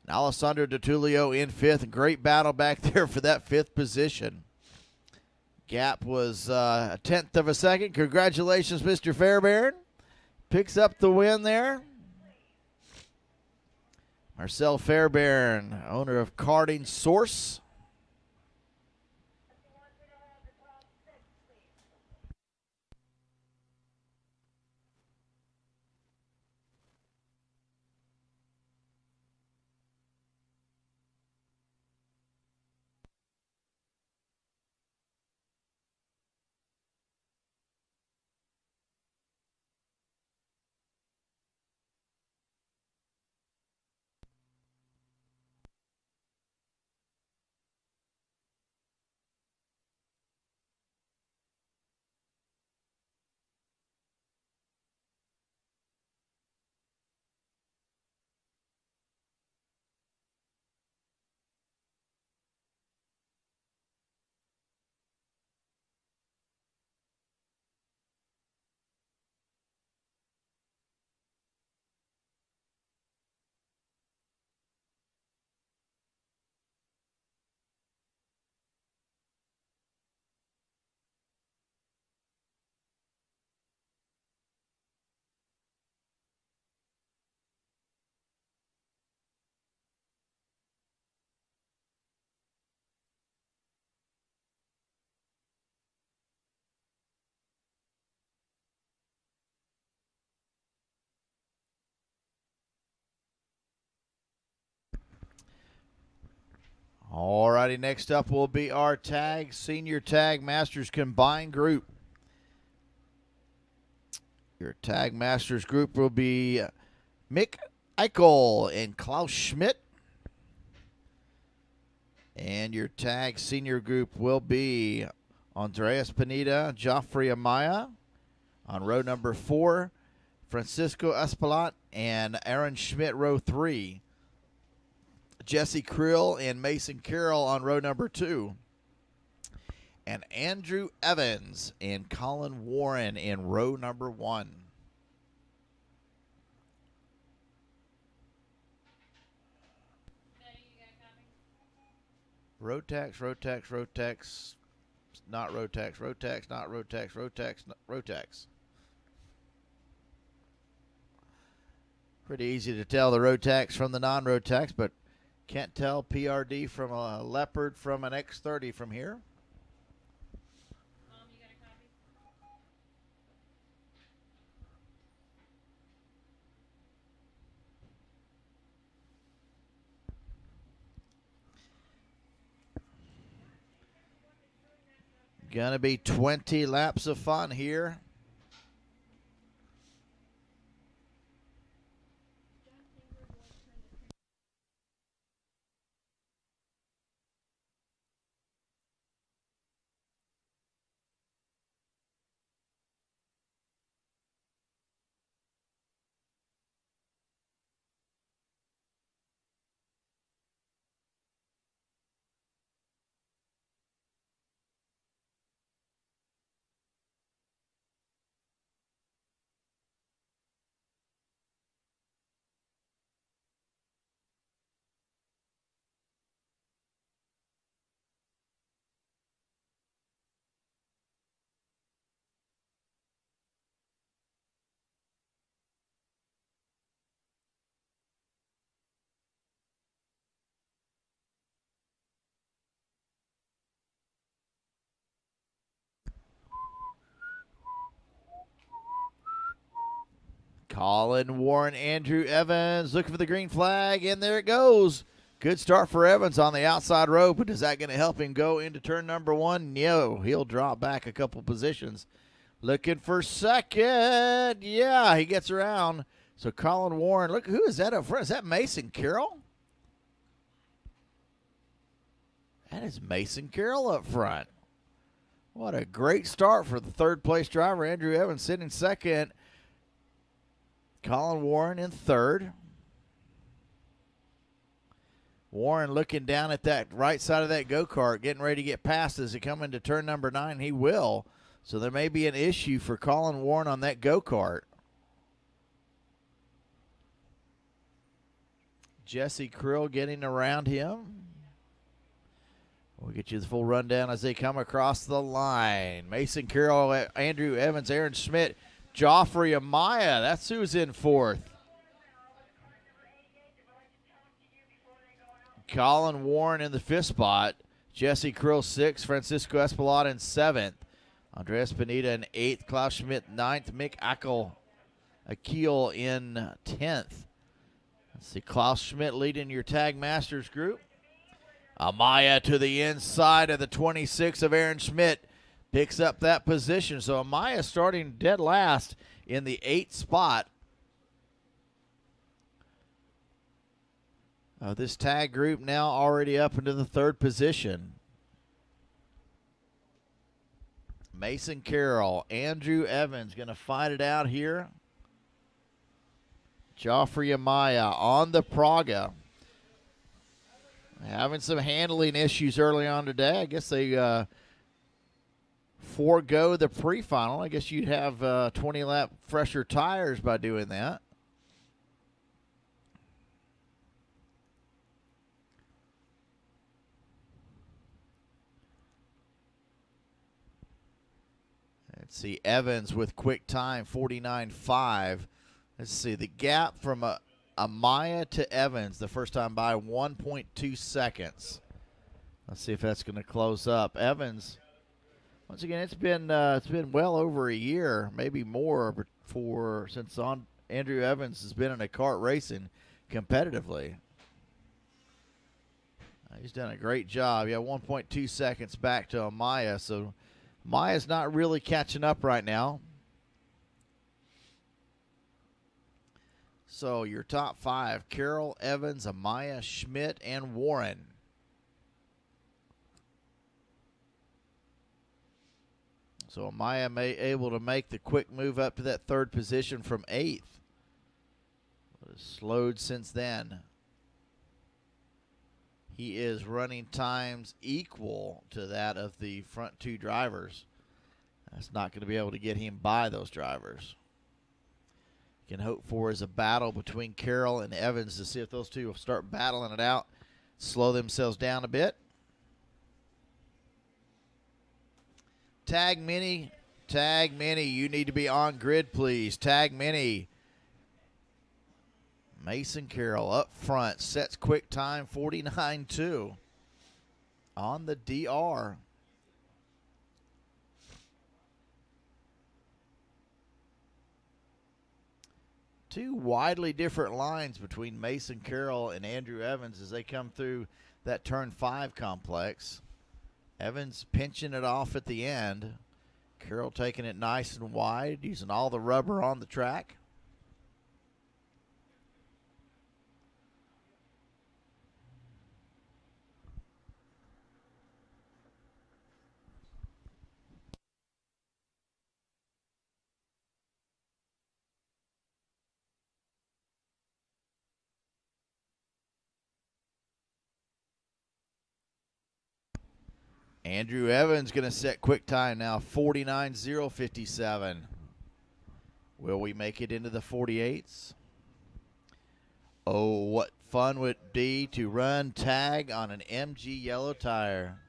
And Alessandro DiTullio in fifth. Great battle back there for that fifth position. Gap was a tenth of a second. Congratulations, Mr. Fairbairn. Picks up the win there. Marcel Fairbairn, owner of Karting Source. All righty, next up will be our Senior Tag Masters Combined Group. Your Tag Masters group will be Mick Eichel and Klaus Schmidt. And your Tag Senior group will be Andreas Pineda, Joffrey Amaya. On row number 4, Francisco Espaillat and Aaron Schmidt, row 3. Jesse Krill and Mason Carroll on row number 2. And Andrew Evans and Colin Warren in row number 1. Rotax, Rotax, Rotax, not Rotax, Rotax, not Rotax, Rotax, Rotax. Pretty easy to tell the Rotax from the non-Rotax, but Can't tell PRD from a Leopard from an X30 from here. You got a copy? Gonna be 20 laps of fun here. Colin Warren, Andrew Evans looking for the green flag, and there it goes. Good start for Evans on the outside rope, but is that going to help him go into turn number one? No, he'll drop back a couple positions. Looking for second. Yeah, he gets around. So Colin Warren, look, who is that up front? Is that Mason Carroll? That is Mason Carroll up front. What a great start for the third place driver, Andrew Evans, sitting second. Colin Warren in third. Warren looking down at that right side of that go-kart, getting ready to get past as he come into turn number 9. He will. So there may be an issue for Colin Warren on that go-kart. Jesse Krill getting around him. We'll get you the full rundown as they come across the line. Mason Carroll, Andrew Evans, Aaron Schmidt, Joffrey Amaya. That's who's in fourth. Colin Warren in the fifth spot. Jesse Krill sixth. Francisco Espelot in seventh. Andres Pineda in eighth. Klaus Schmidt ninth. Mick Akil in 10th. Let's see, Klaus Schmidt leading your Tag Masters group. Amaya to the inside of the 26 of Aaron Schmidt. Picks up that position. So Amaya starting dead last in the 8th spot. This tag group now already up into the 3rd position. Mason Carroll, Andrew Evans going to fight it out here. Joffrey Amaya on the Praga. Having some handling issues early on today. I guess they forego the pre-final. I guess you'd have 20-lap fresher tires by doing that. Let's see, Evans with quick time, 49.5. Let's see, the gap from Amaya to Evans the first time by 1.2 seconds. Let's see if that's going to close up. Evans, once again, it's been well over a year, maybe more, since Andrew Evans has been in a kart racing competitively. He's done a great job. Yeah, 1.2 seconds back to Amaya, so Amaya's not really catching up right now. So your top 5, Carroll, Evans, Amaya, Schmidt, and Warren. So Amaya able to make the quick move up to that 3rd position from 8th. But has slowed since then. He is running times equal to that of the front 2 drivers. That's not going to be able to get him by those drivers. Can hope for is a battle between Carroll and Evans to see if those two will start battling it out, slow themselves down a bit. Tag Mini, you need to be on grid, please. Tag Mini. Mason Carroll up front, sets quick time 49-2 on the DR. Two widely different lines between Mason Carroll and Andrew Evans as they come through that turn 5 complex. Evans pinching it off at the end. Carroll taking it nice and wide, using all the rubber on the track. Andrew Evans going to set quick time now, 49.057. Will we make it into the 48s? Oh, what fun would it be to run tag on an MG yellow tire.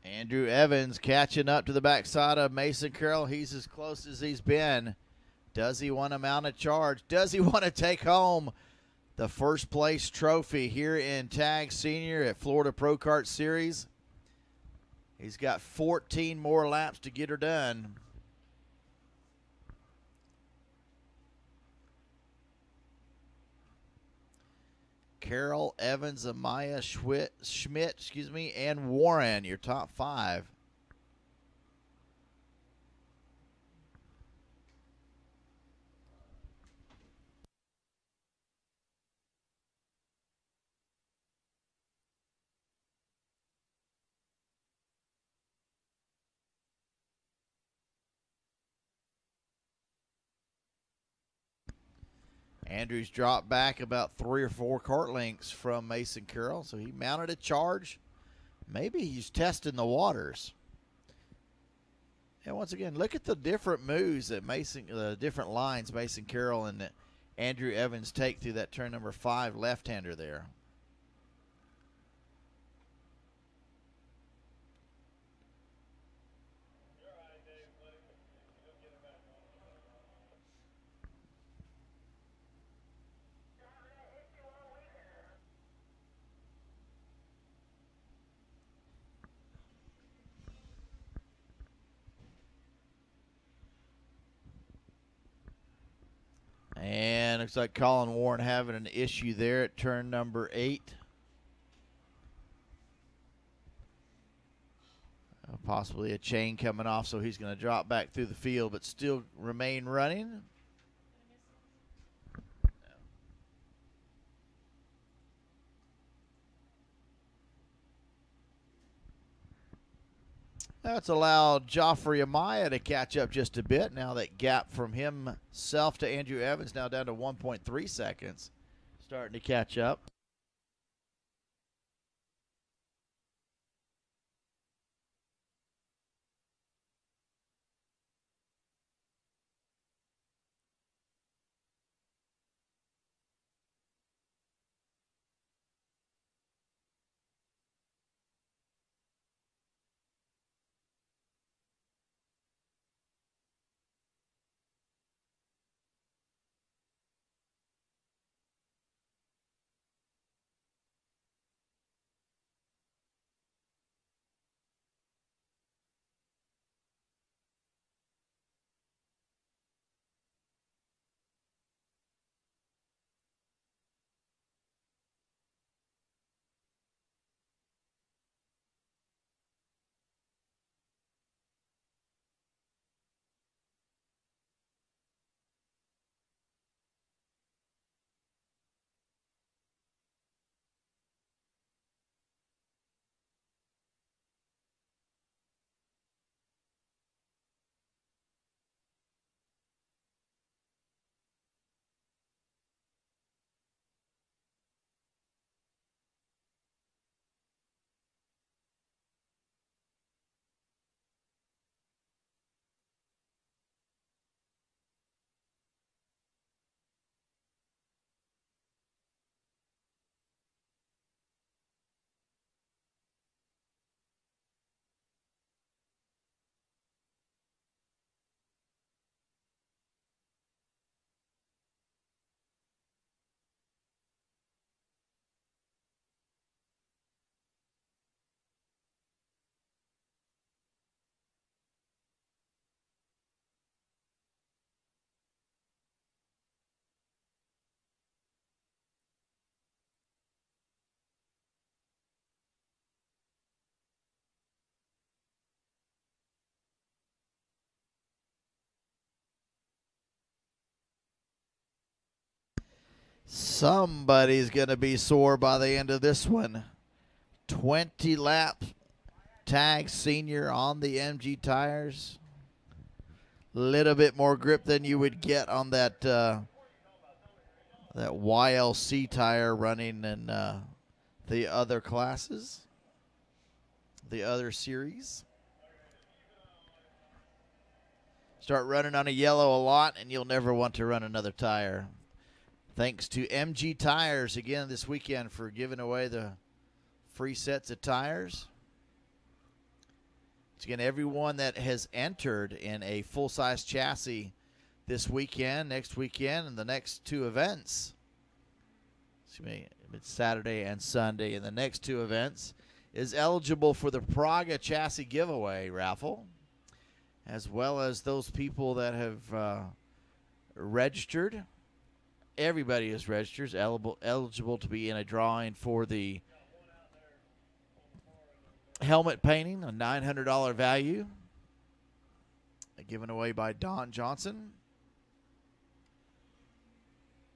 Andrew Evans catching up to the backside of Mason Carroll. He's as close as he's been. Does he want to mount a charge? Does he want to take home the first place trophy here in Tag Senior at Florida Pro Kart Series? He's got 14 more laps to get her done. Carroll, Evans, Amaya, Schmidt, and Warren, your top 5. Andrews dropped back about 3 or 4 kart lengths from Mason Carroll, so he mounted a charge. Maybe he's testing the waters. And once again, look at the different moves that different lines Mason Carroll and Andrew Evans take through that turn number 5 left-hander there. And looks like Colin Warren having an issue there at turn number 8. Possibly a chain coming off, so he's going to drop back through the field, but still remain running. That's allowed Joffrey Amaya to catch up just a bit. Now that gap from himself to Andrew Evans now down to 1.3 seconds. Starting to catch up. Somebody's going to be sore by the end of this one. 20 lap tag senior on the MG tires. Little bit more grip than you would get on that that YLC tire running in the other classes, the other series. Start running on a yellow a lot and you'll never want to run another tire. Thanks to MG Tires again this weekend for giving away the free sets of tires. It's again everyone that has entered in a full-size chassis this weekend, next weekend, and the next two events. Excuse me, it's Saturday and Sunday, and the next two events is eligible for the Praga chassis giveaway raffle, as well as those people that have registered. Everybody is registered, eligible to be in a drawing for the helmet painting, a $900 value, given away by Don Johnson,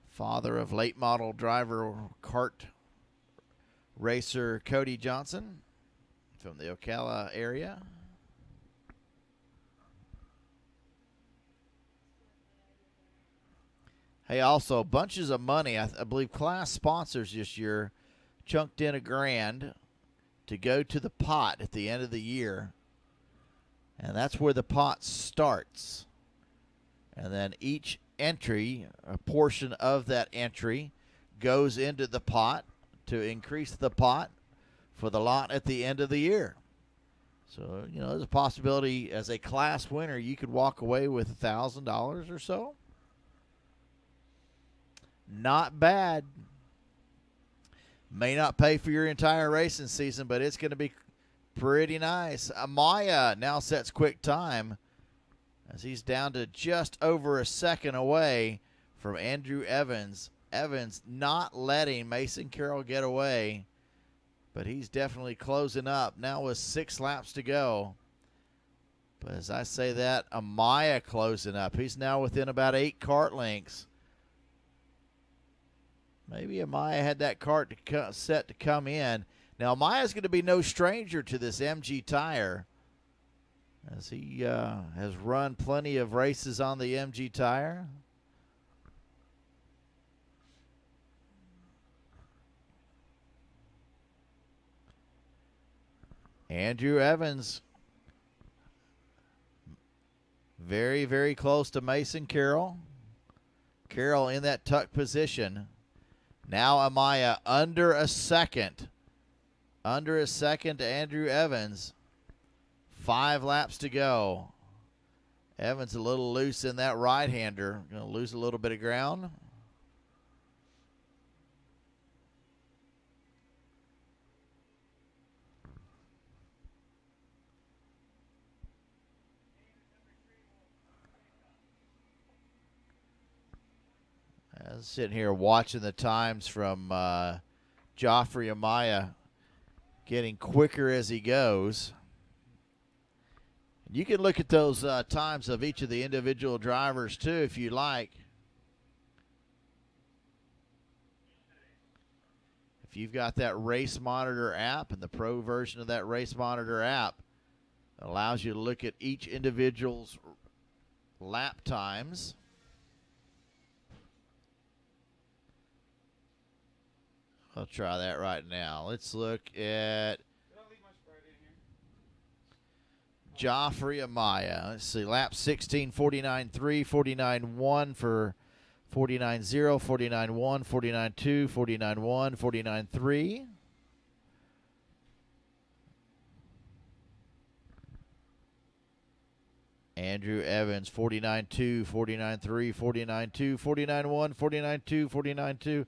father of late model driver kart racer Cody Johnson from the Ocala area. Hey, also bunches of money. I believe class sponsors this year chunked in $1,000 to go to the pot at the end of the year. And that's where the pot starts. And then each entry, a portion of that entry, goes into the pot to increase the pot for the lot at the end of the year. So, you know, there's a possibility as a class winner you could walk away with $1,000 or so. Not bad. May not pay for your entire racing season, but it's going to be pretty nice. Amaya now sets quick time as he's down to just over a second away from Andrew Evans. Evans not letting Mason Carroll get away, but he's definitely closing up now with 6 laps to go. But as I say that, Amaya closing up. He's now within about 8 kart lengths. Maybe Amaya had that cart set to come in. Now, Amaya's going to be no stranger to this MG tire, as he has run plenty of races on the MG tire. Andrew Evans, very, very close to Mason Carroll. Carroll in that tuck position. Now Amaya under a second. Under a second to Andrew Evans. 5 laps to go. Evans a little loose in that right-hander. Going to lose a little bit of ground. I was sitting here watching the times from Joffrey Amaya getting quicker as he goes. You can look at those times of each of the individual drivers too if you like. If you've got that Race Monitor app and the pro version of that Race Monitor app, it allows you to look at each individual's lap times. I'll try that right now. Let's look at Joffrey Amaya. Let's see, lap 16, 49.3, 49.1 for 49.0, 49.1, 49.2, 49.1, 49.3. Andrew Evans, 49.2, 49.3, 49.2, 49.1, 49.2, 49.2.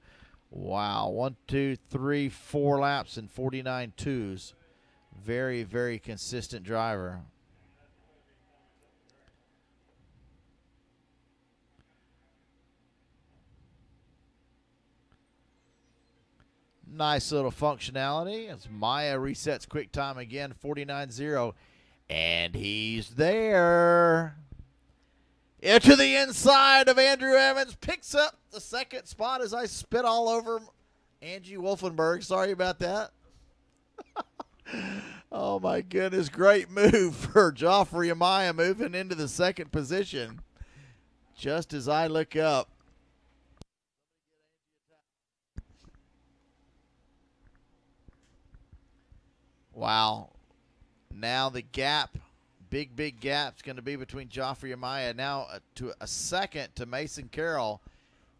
Wow, 1, 2, 3, 4 laps and 49 twos. Very, very consistent driver. Nice little functionality as Maya resets quick time again, 49.0. And he's there. into the inside of Andrew Evans. Picks up the second spot as I spit all over Angie Wolfenberg. Sorry about that. Oh, my goodness. Great move for Joffrey Amaya moving into the second position. Just as I look up. Wow. Now the gap, big gap is going to be between Joffrey Amaya now to a second to Mason Carroll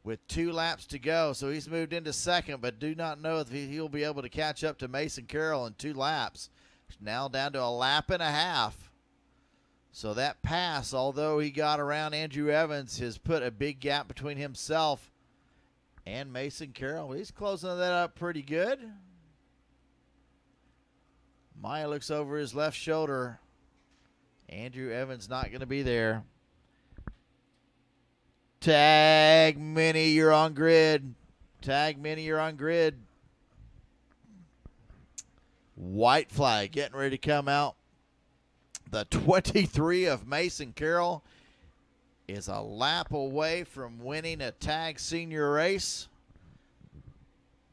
with 2 laps to go. So he's moved into second, but do not know if he'll be able to catch up to Mason Carroll in 2 laps. Now down to a lap and a half. So that pass, although he got around Andrew Evans, has put a big gap between himself and Mason Carroll. He's closing that up pretty good. Maya looks over his left shoulder. Andrew Evans not going to be there. Tag Mini, you're on grid. Tag Mini, you're on grid. White flag getting ready to come out. The 23 of Mason Carroll is a lap away from winning a tag senior race.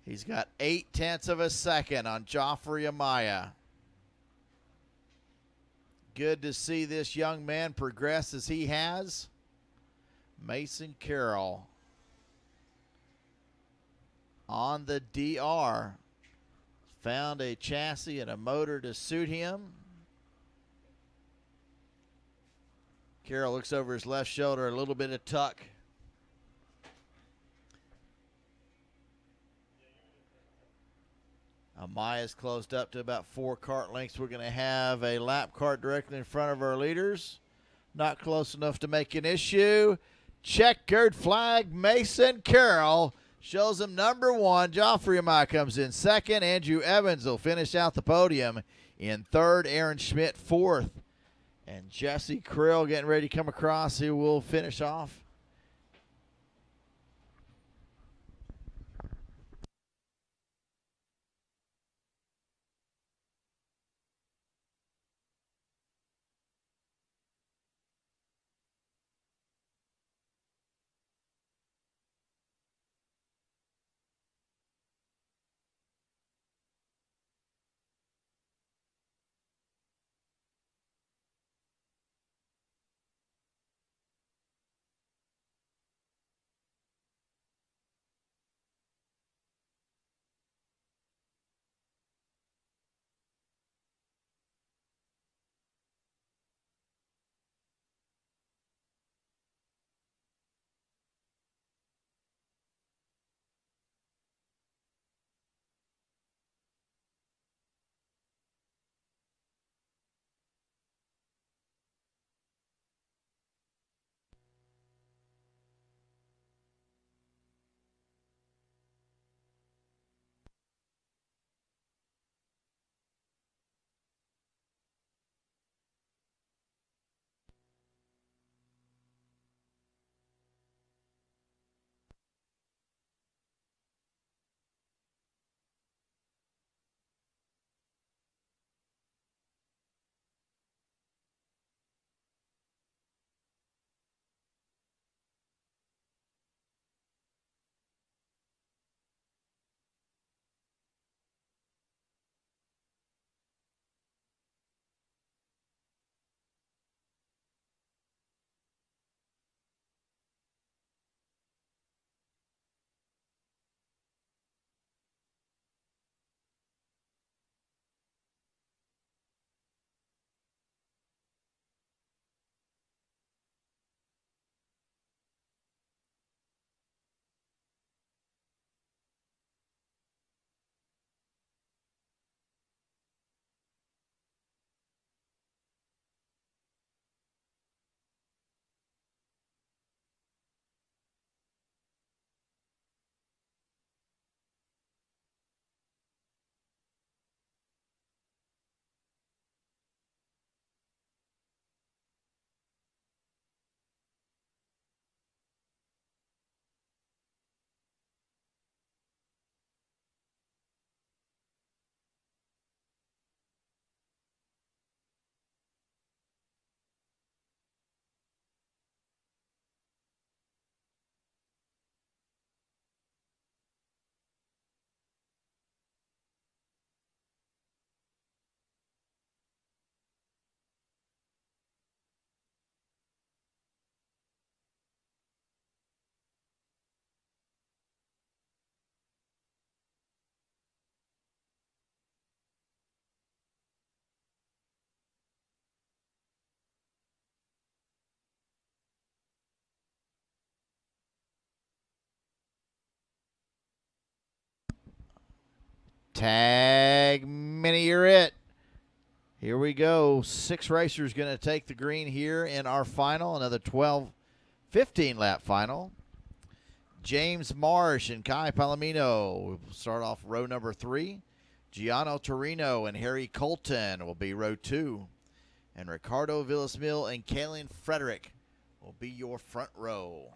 He's got 0.8 of a second on Joffrey Amaya. Good to see this young man progress as he has. Mason Carroll on the DR. Found a chassis and a motor to suit him. Carroll looks over his left shoulder, a little bit of tuck. Amaya's closed up to about 4 kart lengths. We're going to have a lap kart directly in front of our leaders. Not close enough to make an issue. Checkered flag, Mason Carroll shows him number 1. Joffrey Amaya comes in second. Andrew Evans will finish out the podium in third. Aaron Schmidt fourth. And Jesse Krill getting ready to come across. He will finish off. Tag Mini, you're it. Here we go. 6 racers going to take the green here in our final. Another 15 lap final. James Marsh and Kai Palomino will start off row number 3. Gianno Torino and Harry Colton will be row 2. And Ricardo Villasmil and Kalen Frederick will be your front row.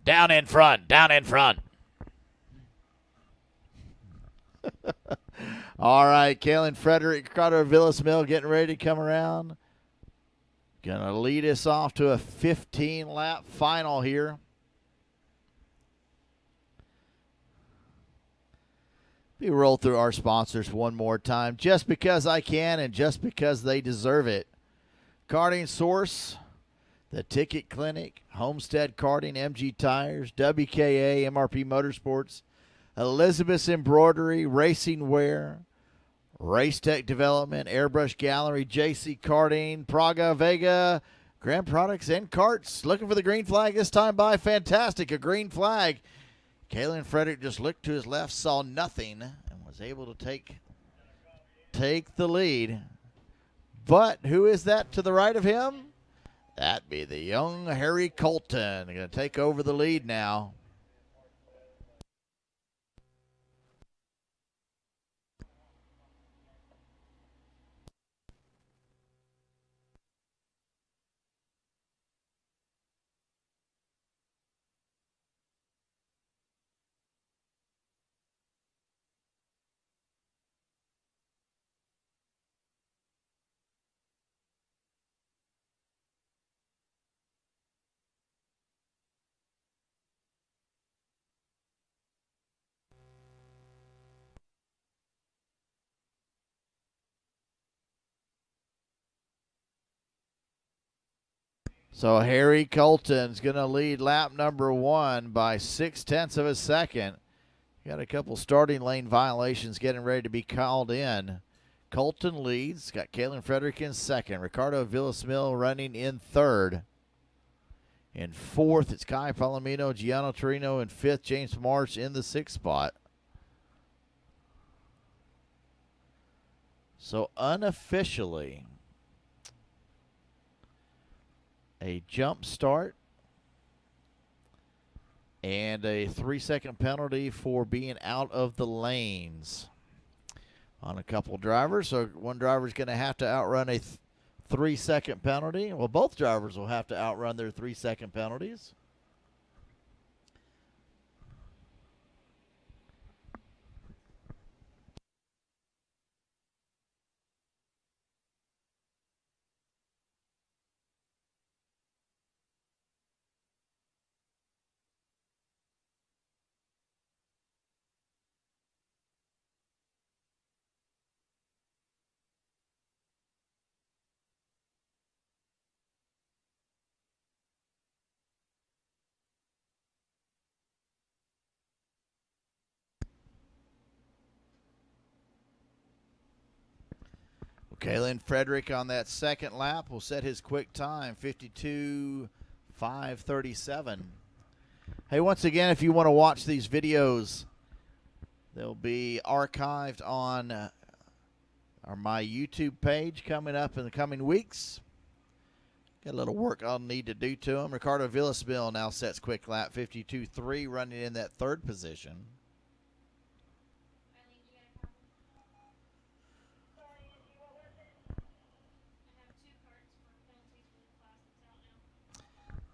Down in front, down in front. All right, Kalen Frederick, Ricardo Villasmil getting ready to come around. Going to lead us off to a 15-lap final here. We roll through our sponsors one more time, just because I can and just because they deserve it. Karting Source, The Ticket Clinic, Homestead Karting, MG Tires, WKA, MRP Motorsports, Elizabeth's Embroidery, Racing Wear, Race Tech Development, Airbrush Gallery, JC Karting, Praga, Vega, Grand Products, and Karts. Looking for the green flag this time by Fantastic. A green flag. Kalen Frederick just looked to his left, saw nothing, and was able to take the lead. But who is that to the right of him? That'd be the young Harry Colton. Going to take over the lead now. So Harry Colton's going to lead lap number 1 by 0.6 of a second. Got a couple starting lane violations getting ready to be called in. Colton leads. Got Kalen Frederick in second. Ricardo Villasmil running in third. In fourth, it's Kai Palomino, Gianno Torino in fifth. James Marsh in the 6th spot. So unofficially, a jump start and a 3-second penalty for being out of the lanes on a couple drivers. So one driver's going to have to outrun a 3-second penalty. Well, both drivers will have to outrun their 3-second penalties. Kalen Frederick on that second lap will set his quick time, 52.537. Hey, once again, if you want to watch these videos, they'll be archived on my YouTube page coming up in the coming weeks. Got a little work I'll need to do to him. Ricardo Villasmil now sets quick lap 52.3, running in that third position.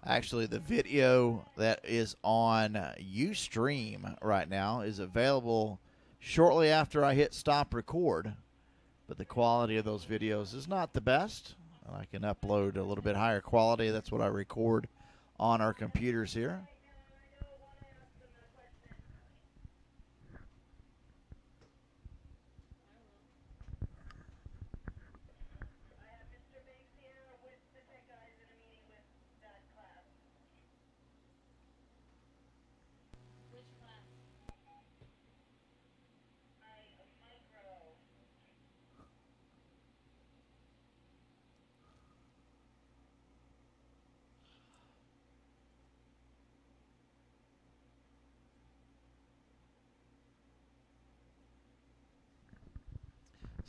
Actually, the video that is on Ustream right now is available shortly after I hit stop record. But the quality of those videos is not the best. I can upload a little bit higher quality. That's what I record on our computers here.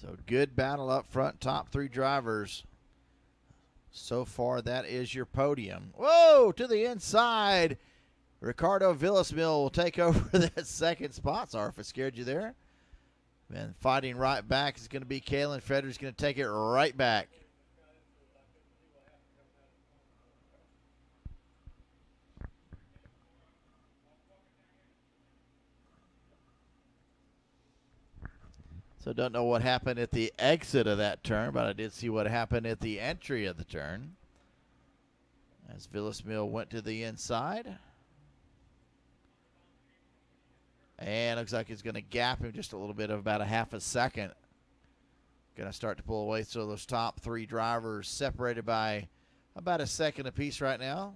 So good battle up front, top three drivers. So far, that is your podium. Whoa, to the inside. Ricardo Villasmil will take over that second spot. Sorry if I scared you there. And fighting right back is going to be Kalen Federer's going to take it right back. So don't know what happened at the exit of that turn, but I did see what happened at the entry of the turn. As Villasmil went to the inside. And looks like it's going to gap him just a little bit of about a half a second. Going to start to pull away. So those top three drivers separated by about a second apiece right now.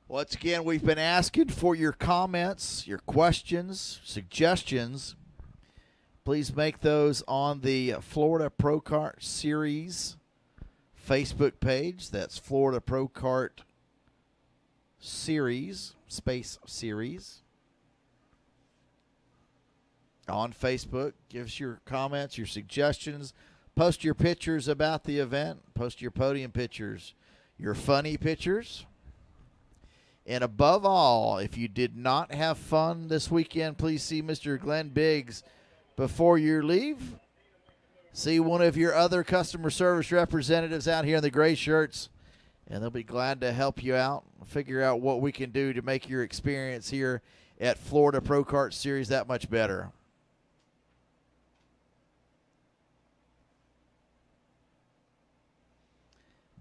Once again, we've been asking for your comments, your questions, suggestions. Please make those on the Florida Pro Kart Series Facebook page. That's Florida Pro Kart Series, space series. On Facebook, give us your comments, your suggestions. Post your pictures about the event. Post your podium pictures, your funny pictures. And above all, if you did not have fun this weekend, please see Mr. Glenn Biggs before you leave. See one of your other customer service representatives out here in the gray shirts, and they'll be glad to help you out, figure out what we can do to make your experience here at Florida Pro Kart Series that much better.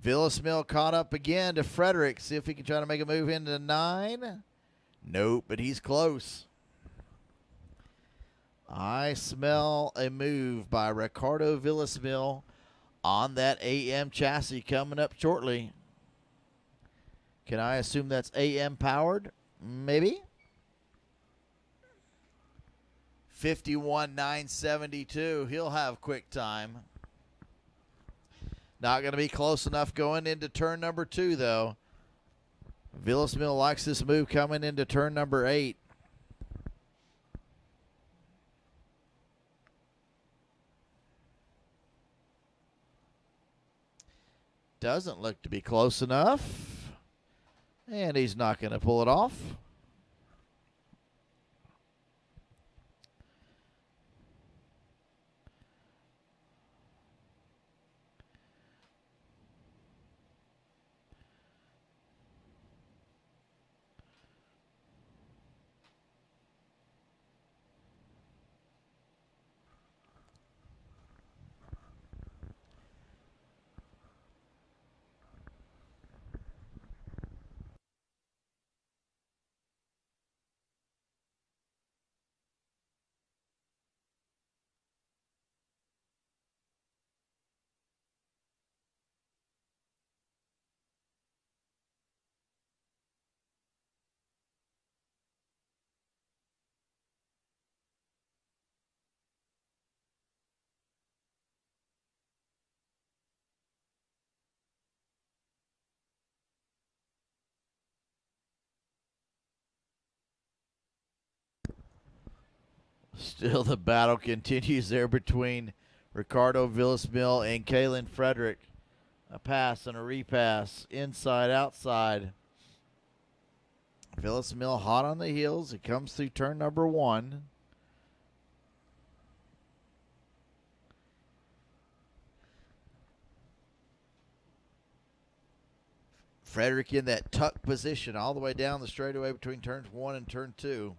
Villasmil caught up again to Frederick. See if he can try to make a move into 9. Nope, but he's close. I smell a move by Ricardo Villasmil on that AM chassis coming up shortly. Can I assume that's AM powered? Maybe. 51.972. He'll have quick time. Not going to be close enough going into turn number 2, though. Villasmil likes this move coming into turn number 8. Doesn't look to be close enough. And he's not going to pull it off. Still the battle continues there between Ricardo Villasmil and Kalen Frederick. A pass and a repass, inside, outside. Villasmil hot on the heels. It comes through turn number 1. Frederick in that tuck position all the way down the straightaway between turns 1 and turn 2.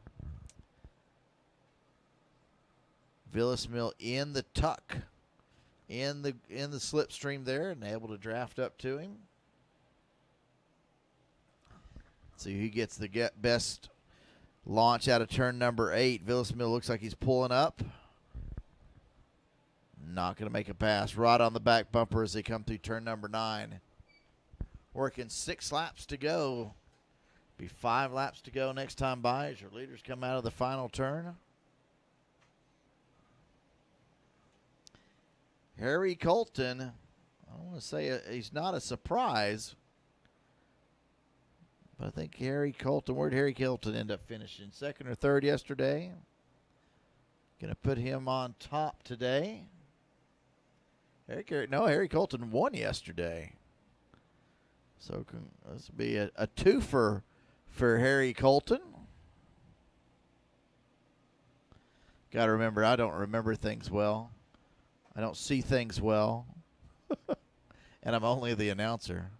Villasmil in the tuck, in the slipstream there, and able to draft up to him. See who gets the best launch out of turn number 8. Villasmil looks like he's pulling up. Not going to make a pass. Right on the back bumper as they come through turn number 9. Working 6 laps to go. Be 5 laps to go next time by as your leaders come out of the final turn. Harry Colton, I don't want to say he's not a surprise, but I think Harry Colton, where'd Harry Colton end up finishing? 2nd or 3rd yesterday? Going to put him on top today. Harry Colton won yesterday. So this will be a twofer for Harry Colton. Got to remember, I don't remember things well. I don't see things well. And I'm only the announcer.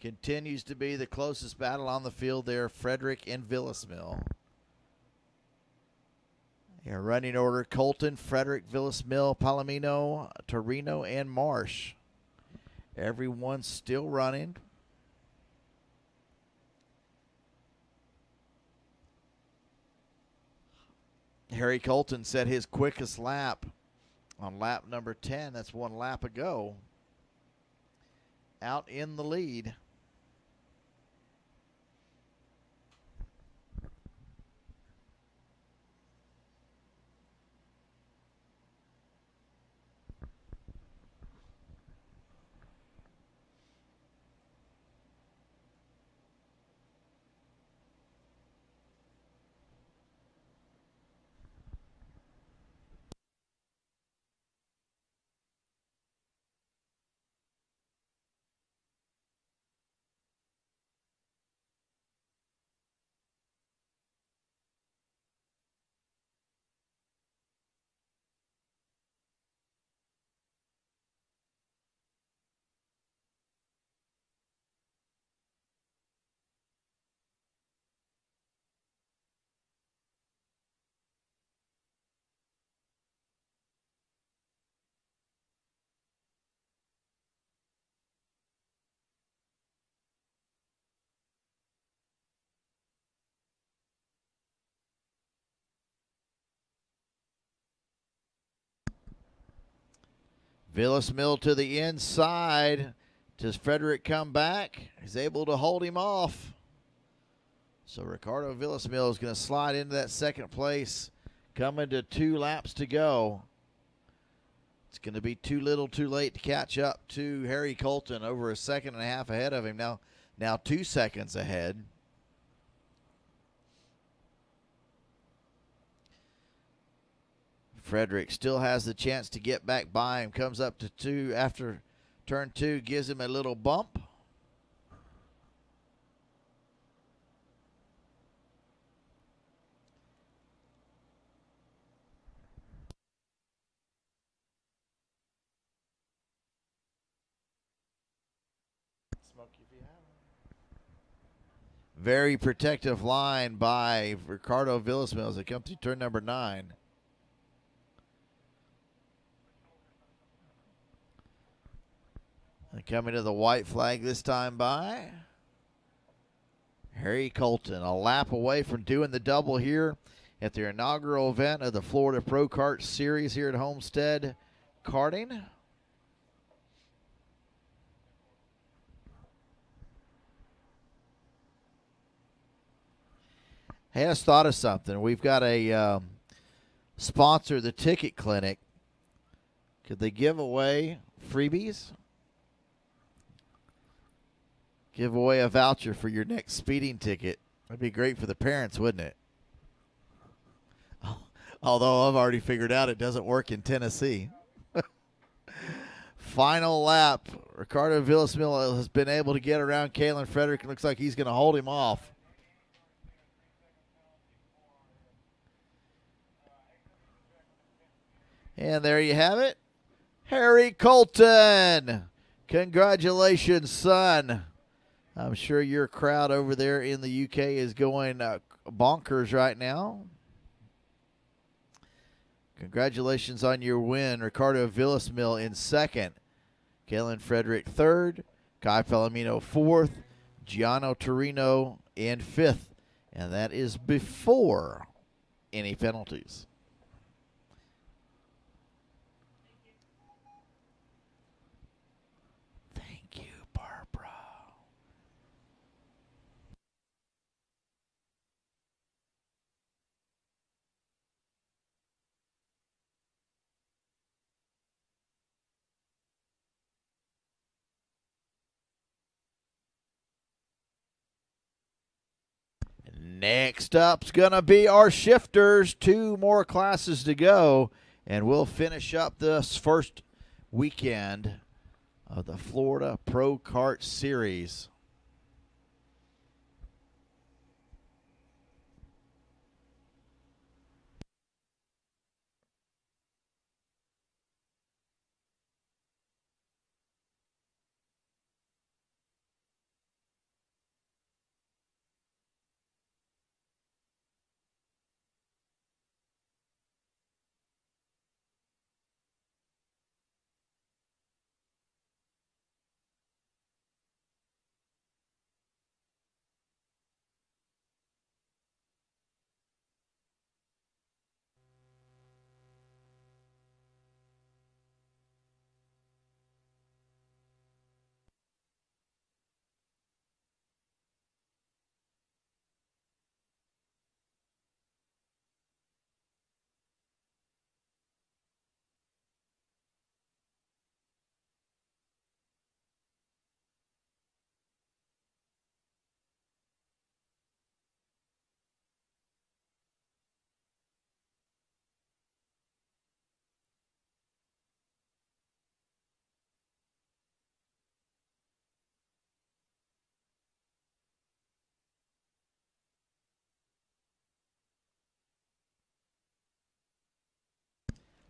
Continues to be the closest battle on the field there, Frederick and Villasmil. Your running order, Colton, Frederick, Villasmil, Palomino, Torino, and Marsh. Everyone's still running. Harry Colton set his quickest lap on lap number 10. That's 1 lap ago. Out in the lead. Villasmil to the inside. Does Frederick come back? He's able to hold him off. So Ricardo Villasmil is going to slide into that 2nd place. Coming to 2 laps to go. It's going to be too little too late to catch up to Harry Colton. Over a 1.5 seconds ahead of him. Now 2 seconds ahead. Frederick still has the chance to get back by him. Comes up to 2 after turn 2. Gives him a little bump. Very protective line by Ricardo Villasmil as they come through turn number 9. And coming to the white flag this time by Harry Colton. A lap away from doing the double here at their inaugural event of the Florida Pro Kart Series here at Homestead Karting. Hey, I just thought of something. We've got a sponsor, the Ticket Clinic. Could they give away freebies? Give away a voucher for your next speeding ticket That'd be great for the parents, wouldn't it? Although I've already figured out it doesn't work in Tennessee. Final lap. Ricardo Villasmil has been able to get around Kalen Frederick. It looks like he's going to hold him off. And there you have it. Harry Colton. Congratulations, son. I'm sure your crowd over there in the UK is going bonkers right now. Congratulations on your win. Ricardo Villasmil in second. Kalen Frederick third. Kai Palomino fourth. Gianno Torino in fifth. And that is before any penalties. Thank you, Barbara. Next up's going to be our shifters. 2 more classes to go, and we'll finish up this first weekend of the Florida Pro Kart Series.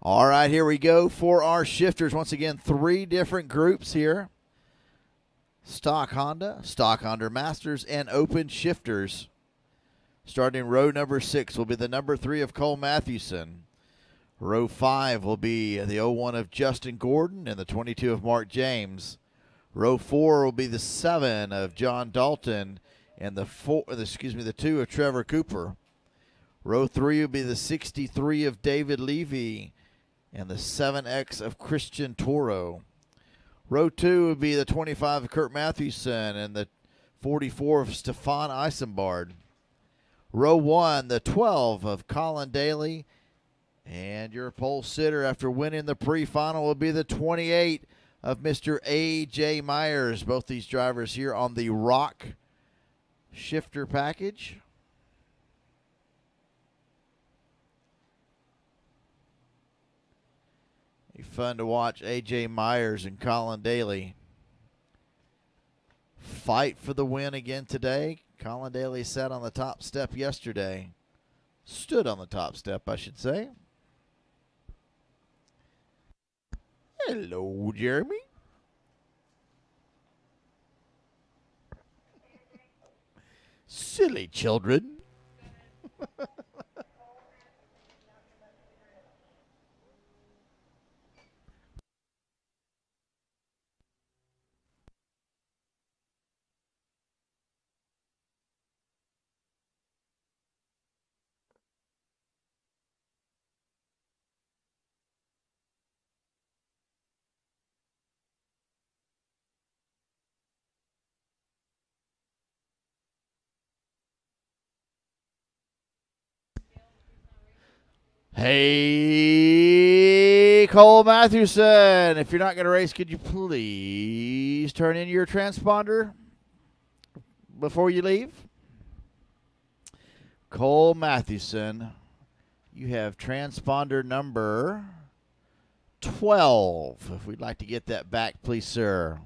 All right, here we go for our shifters. Once again, 3 different groups here. Stock Honda Masters, and Open Shifters. Starting row number 6 will be the number 3 of Cole Matthewson. Row 5 will be the 01 of Justin Gordon and the 22 of Mark James. Row 4 will be the 7 of John Dalton and the 2 of Trevor Cooper. Row 3 will be the 63 of David Levy and the 7X of Christian Toro. Row 2 would be the 25 of Kurt Matthewson and the 44 of Stefan Eisenbard. Row 1, the 12 of Colin Daly. And your pole sitter after winning the pre-final will be the 28 of Mr. A.J. Myers. Both these drivers here on the Rock shifter package. Fun to watch A.J. Myers and Colin Daly fight for the win again today. Colin Daly sat on the top step yesterday. Stood on the top step, I should say. Hello, Jeremy. Silly children. Hey, Cole Matthewson, if you're not going to race, could you please turn in your transponder before you leave? Cole Mathewson, you have transponder number 12. If we'd like to get that back, please, sir.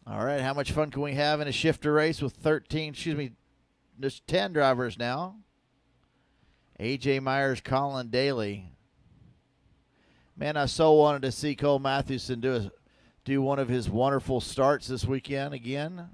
All right, how much fun can we have in a shifter race with 10 drivers now? A.J. Myers, Colin Daly. Man, I so wanted to see Cole Mathewson do one of his wonderful starts this weekend again.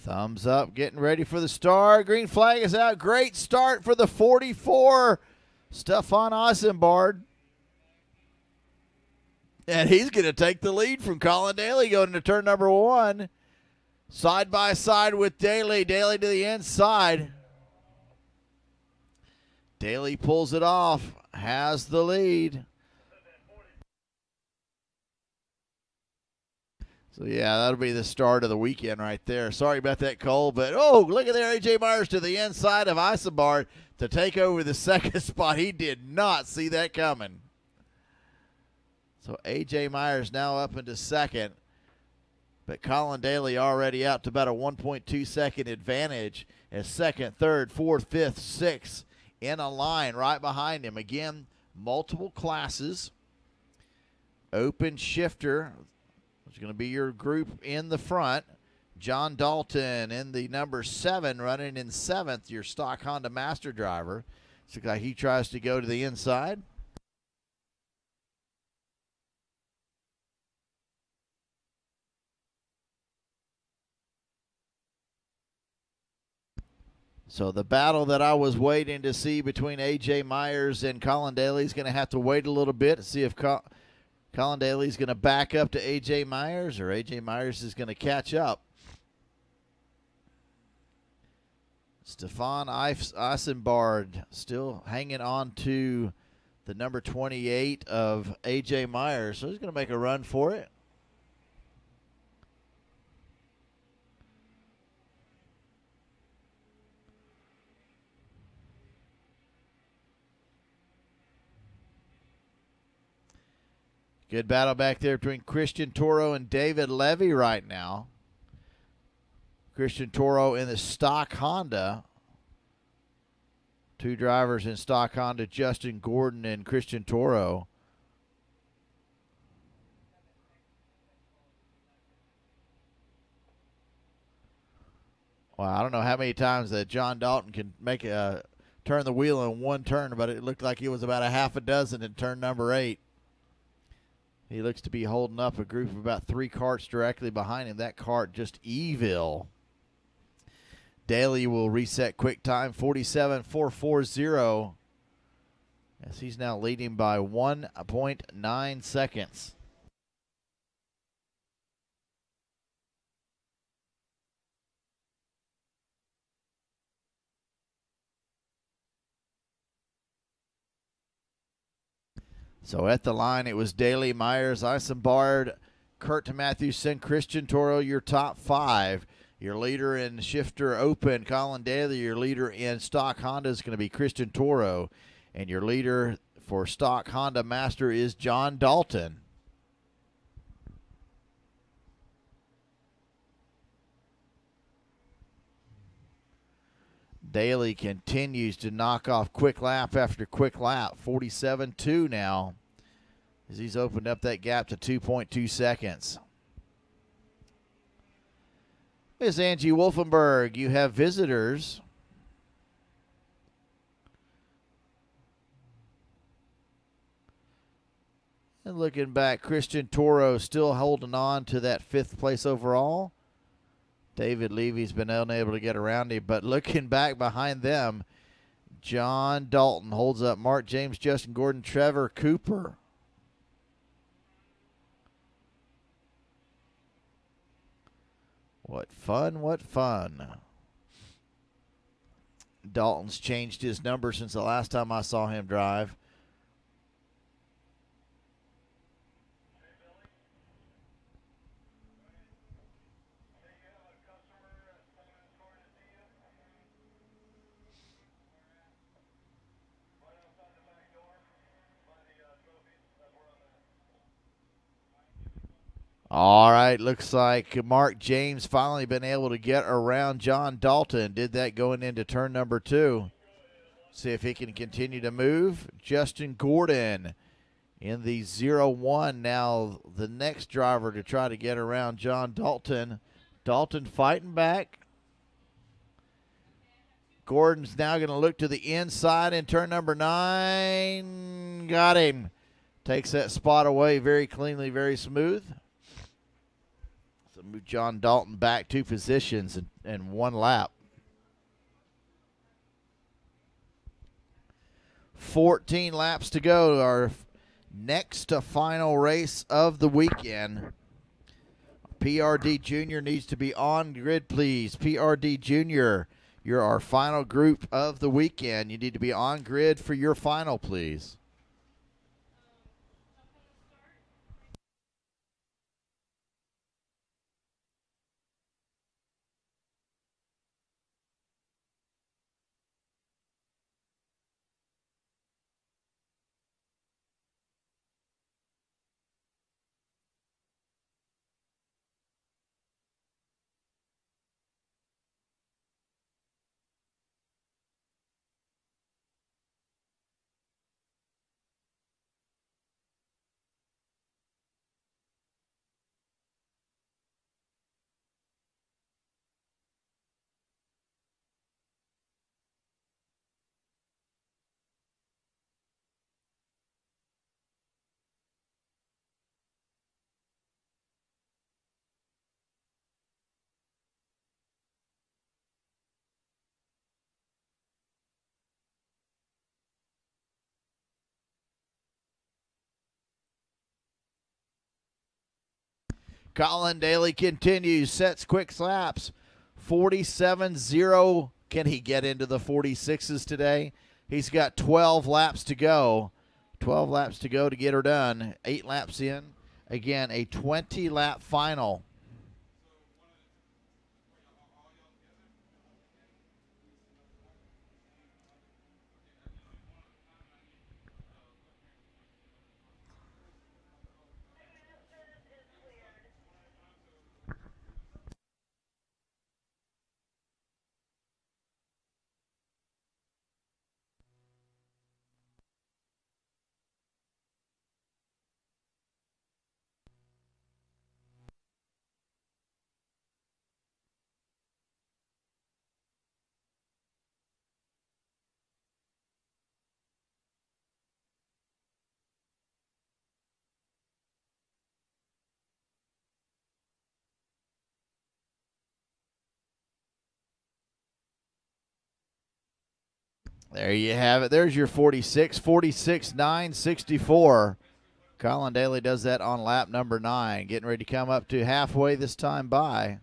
Thumbs up, getting ready for the start. Green flag is out. Great start for the 44, Stefan Eisenbard. And he's going to take the lead from Colin Daly going into turn number 1. Side by side with Daly. Daly to the inside. Daly pulls it off, has the lead. So, yeah, that'll be the start of the weekend right there. Sorry about that, Cole. But, oh, look at there. A.J. Myers to the inside of Eisenbard to take over the second spot. He did not see that coming. So, A.J. Myers now up into second. But Colin Daly already out to about a 1.2 second advantage as second, third, fourth, fifth, sixth in a line right behind him. Again, multiple classes. Open shifter. It's going to be your group in the front. John Dalton in the number 7, running in 7th, your stock Honda Master driver. Looks like he tries to go to the inside. So the battle that I was waiting to see between A.J. Myers and Colin Daly is going to have to wait a little bit to see if Colin Daly is going to back up to A.J. Myers or A.J. Myers is going to catch up. Stefan Eisenbard still hanging on to the number 28 of A.J. Myers, so he's going to make a run for it. Good battle back there between Christian Toro and David Levy right now. Christian Toro in the stock Honda. 2 drivers in stock Honda, Justin Gordon and Christian Toro. Well, I don't know how many times that John Dalton can make turn the wheel in one turn, but it looked like he was about a half a dozen in turn number 8. He looks to be holding up a group of about 3 carts directly behind him. That cart just evil. Daly will reset quick time, 47.440, as he's now leading by 1.9 seconds. So at the line, it was Daly, Myers, Eisenbard, Kurt Mathewson, Christian Toro, your top 5. Your leader in shifter open, Colin Daly. Your leader in stock Honda is going to be Christian Toro. And your leader for stock Honda Master is John Dalton. Daly continues to knock off quick lap after quick lap. 47.2 now as he's opened up that gap to 2.2 seconds. Miss Angie Wolfenberg, you have visitors. And looking back, Christian Toro still holding on to that 5th place overall. David Levy's been unable to get around him, but looking back behind them, John Dalton holds up Mark James, Justin Gordon, Trevor Cooper. What fun, what fun. Dalton's changed his number since the last time I saw him drive. All right, looks like Mark James finally been able to get around John Dalton. Did that going into turn number 2. See if he can continue to move. Justin Gordon in the 0-1. Now the next driver to try to get around John Dalton. Dalton fighting back. Gordon's now going to look to the inside in turn number 9. Got him. Takes that spot away very cleanly, very smooth. So move John Dalton back 2 positions in 1 lap. 14 laps to go. Our next to final race of the weekend. PRD Junior needs to be on grid, please. PRD Junior, you're our final group of the weekend. You need to be on grid for your final, please. Colin Daly continues, sets quick slaps. 47-0. Can he get into the 46s today? He's got 12 laps to go. 12 laps to go to get her done. 8 laps in. Again, a 20-lap final. There you have it. There's your 46, 46, 9, 64. Colin Daly does that on lap number 9. Getting ready to come up to halfway this time by.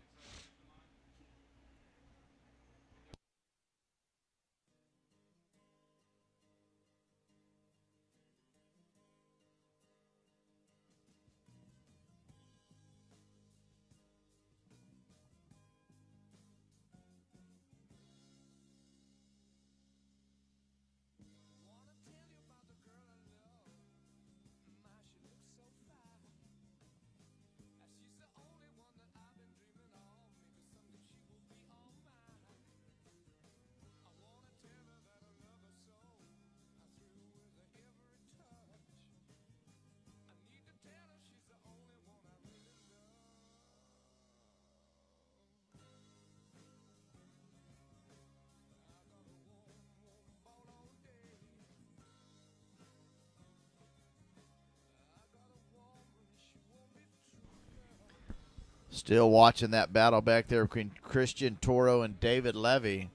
Still watching that battle back there between Christian Toro and David Levy.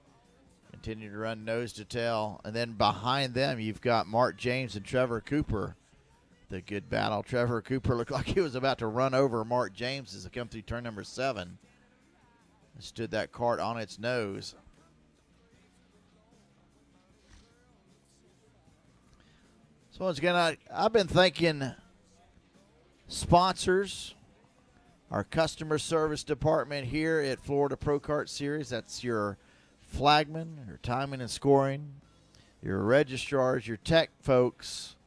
Continue to run nose to tail. And then behind them, you've got Mark James and Trevor Cooper. The good battle. Trevor Cooper looked like he was about to run over Mark James as he come through turn number 7. Stood that cart on its nose. So once again, I've been thanking sponsors, our customer service department here at Florida Pro Kart Series. That's your flagman, your timing and scoring, your registrars, your tech folks,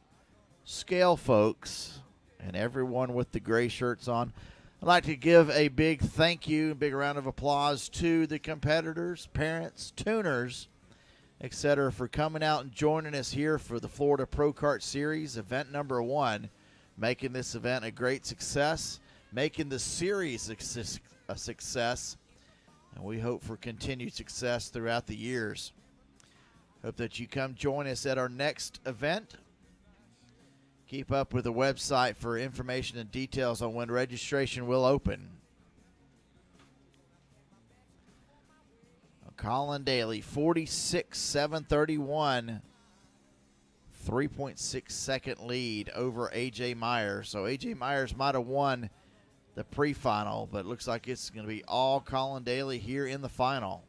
scale folks, and everyone with the gray shirts on. I'd like to give a big thank you, a big round of applause to the competitors, parents, tuners, etc., for coming out and joining us here for the Florida Pro Kart Series, event number 1, making this event a great success, making the series a success, and we hope for continued success throughout the years. Hope that you come join us at our next event. Keep up with the website for information and details on when registration will open. Colin Daly, 46.731, 3.6 second lead over A.J. Myers. So A.J. Myers might have won the pre-final, but it looks like it's going to be all Colin Daly here in the final.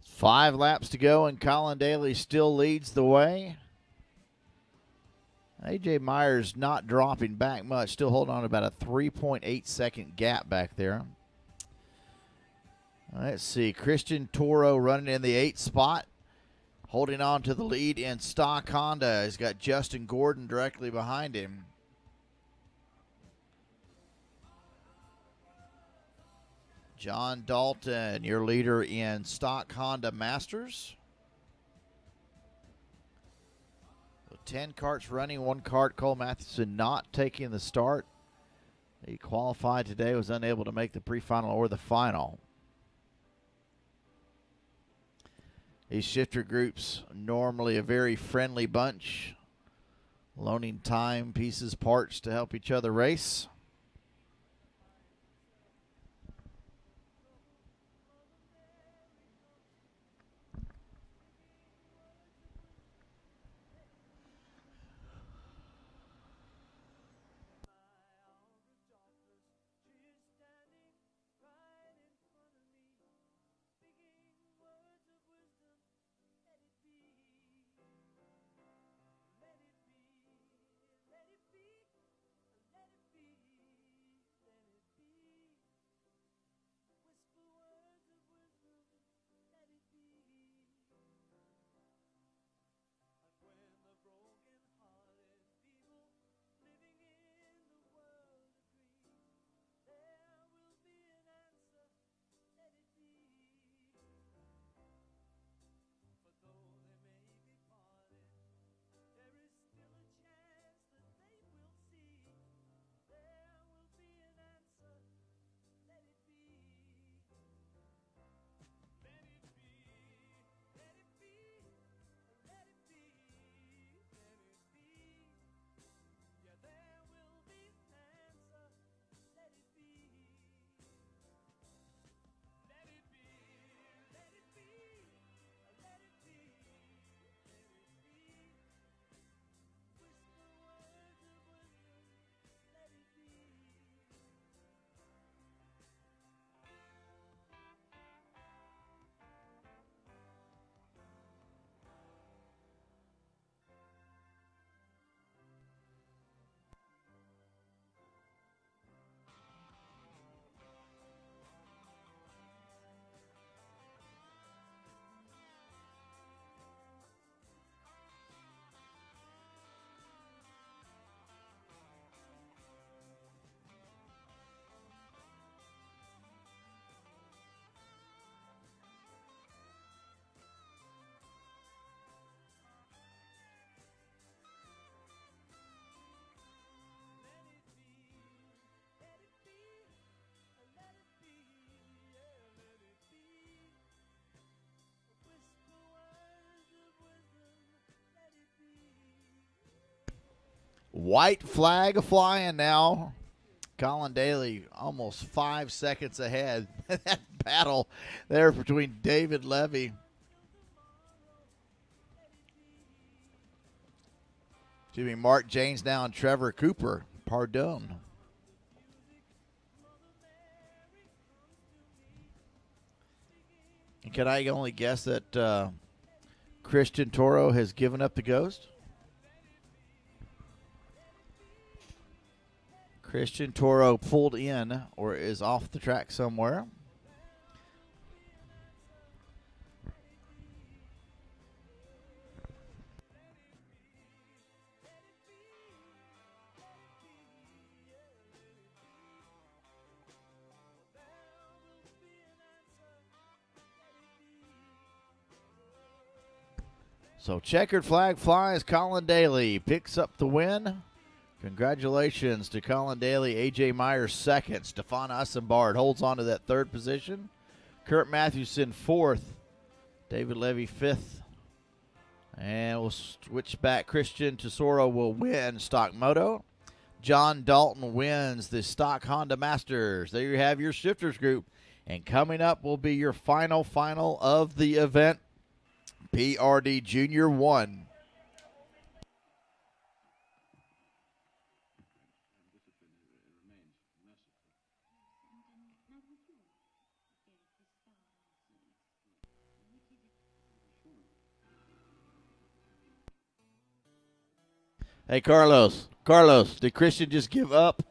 Five laps to go, and Colin Daly still leads the way. A.J. Myers not dropping back much, still holding on about a 3.8 second gap back there. Let's see, Christian Toro running in the 8th spot, holding on to the lead in stock Honda. He's got Justin Gordon directly behind him. John Dalton, your leader in stock Honda Masters. 10 karts running, 1 kart. Cole Mathewson not taking the start. He qualified today, was unable to make the pre-final or the final. These shifter groups, normally a very friendly bunch, loaning time, pieces, parts to help each other race. White flag flying now. Colin Daly almost 5 seconds ahead. That battle there between David Levy. Mark James now and Trevor Cooper. Pardon. And can I only guess that Christian Toro has given up the ghost? Christian Toro pulled in or is off the track somewhere. So checkered flag flies. Colin Daly picks up the win. Congratulations to Colin Daly. A.J. Myers second. Stefan Eisenbard holds on to that third position. Kurt Mathewson fourth. David Levy fifth. And we'll switch back. Christian Tesoro will win Stock Moto. John Dalton wins the Stock Honda Masters. There you have your shifters group. And coming up will be your final of the event. PRD Junior 1. Hey, Carlos, did Christian just give up?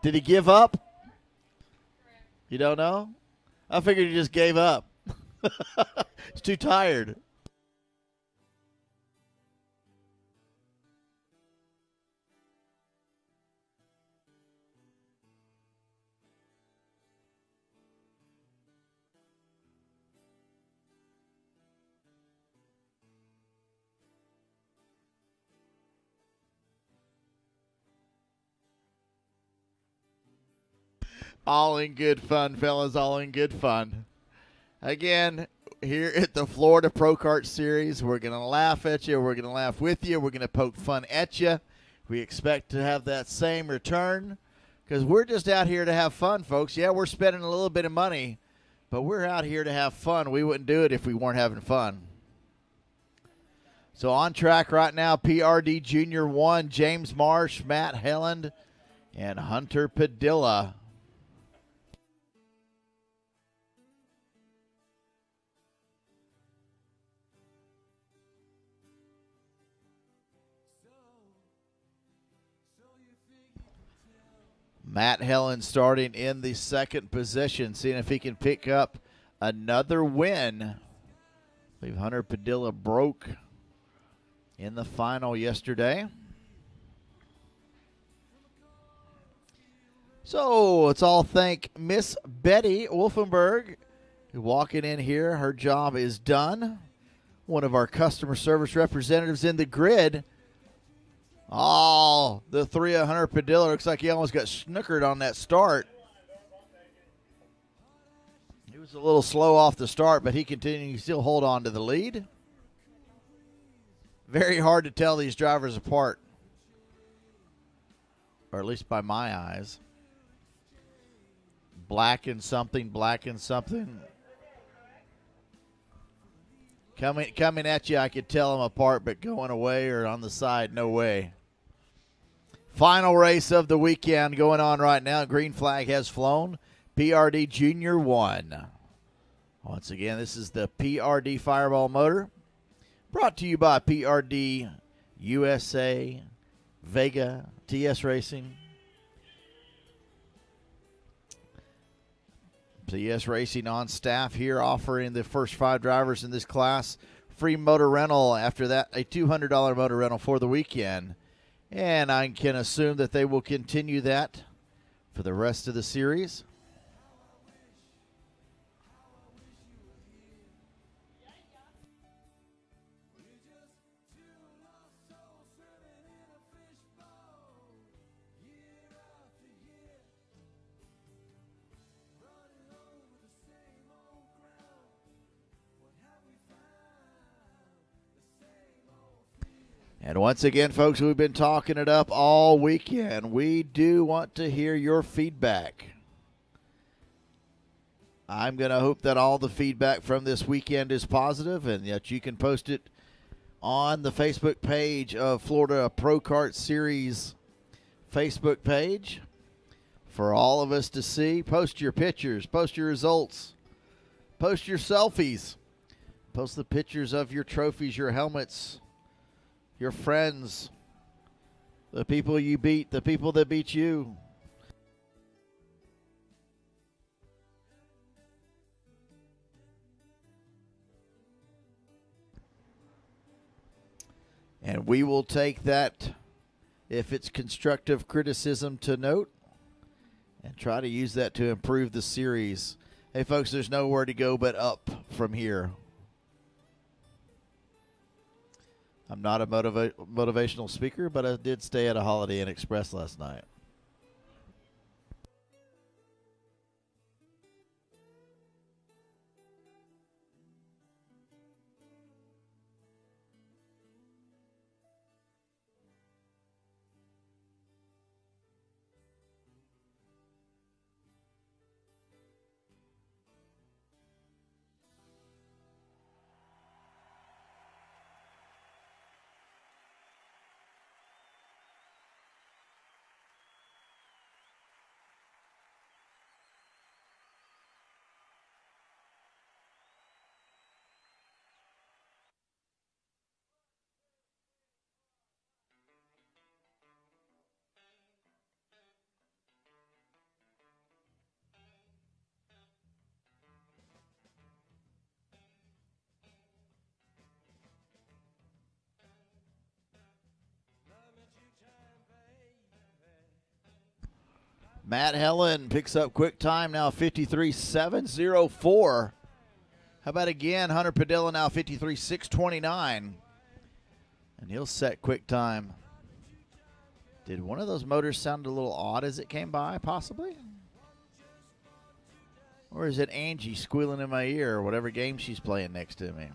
Did he give up? You don't know? I figured he just gave up. He's too tired. All in good fun, fellas. All in good fun. Again, here at the Florida Pro Kart Series, we're going to laugh at you. We're going to laugh with you. We're going to poke fun at you. We expect to have that same return because we're just out here to have fun, folks. Yeah, we're spending a little bit of money, but we're out here to have fun. We wouldn't do it if we weren't having fun. So on track right now, PRD Junior 1, James Marsh, Matt Helland, and Hunter Padilla. Matt Helland starting in the second position, seeing if he can pick up another win. I believe Hunter Padilla broke in the final yesterday. So let's all thank Miss Betty Wolfenberg walking in here. Her job is done. One of our customer service representatives in the grid. Oh, the 300 Padilla looks like he almost got snookered on that start. He was a little slow off the start, but he continued to still hold on to the lead. Very hard to tell these drivers apart, or at least by my eyes. Black and something, black and something. Coming at you, I could tell them apart, but going away or on the side, no way. Final race of the weekend going on right now. Green flag has flown. PRD Junior 1. Once again, this is the PRD Fireball motor. Brought to you by PRD USA, Vega, TS Racing. TS Racing on staff here, offering the first 5 drivers in this class free motor rental. After that, a $200 motor rental for the weekend. And I can assume that they will continue that for the rest of the series. And once again, folks, we've been talking it up all weekend. We do want to hear your feedback. I'm going to hope that all the feedback from this weekend is positive and that you can post it on the Facebook page of Florida Pro Kart Series Facebook page for all of us to see. Post your pictures, post your results, post your selfies, post the pictures of your trophies, your helmets, your friends, the people you beat, the people that beat you. And we will take that, if it's constructive criticism, to note and try to use that to improve the series. Hey, folks, there's nowhere to go but up from here. I'm not a motivational speaker, but I did stay at a Holiday Inn Express last night. Matt Helen picks up quick time now, 53.704. How about again, Hunter Padilla now 53.629. And he'll set quick time. Did one of those motors sound a little odd as it came by, possibly? Or is it Angie squealing in my ear or whatever game she's playing next to me?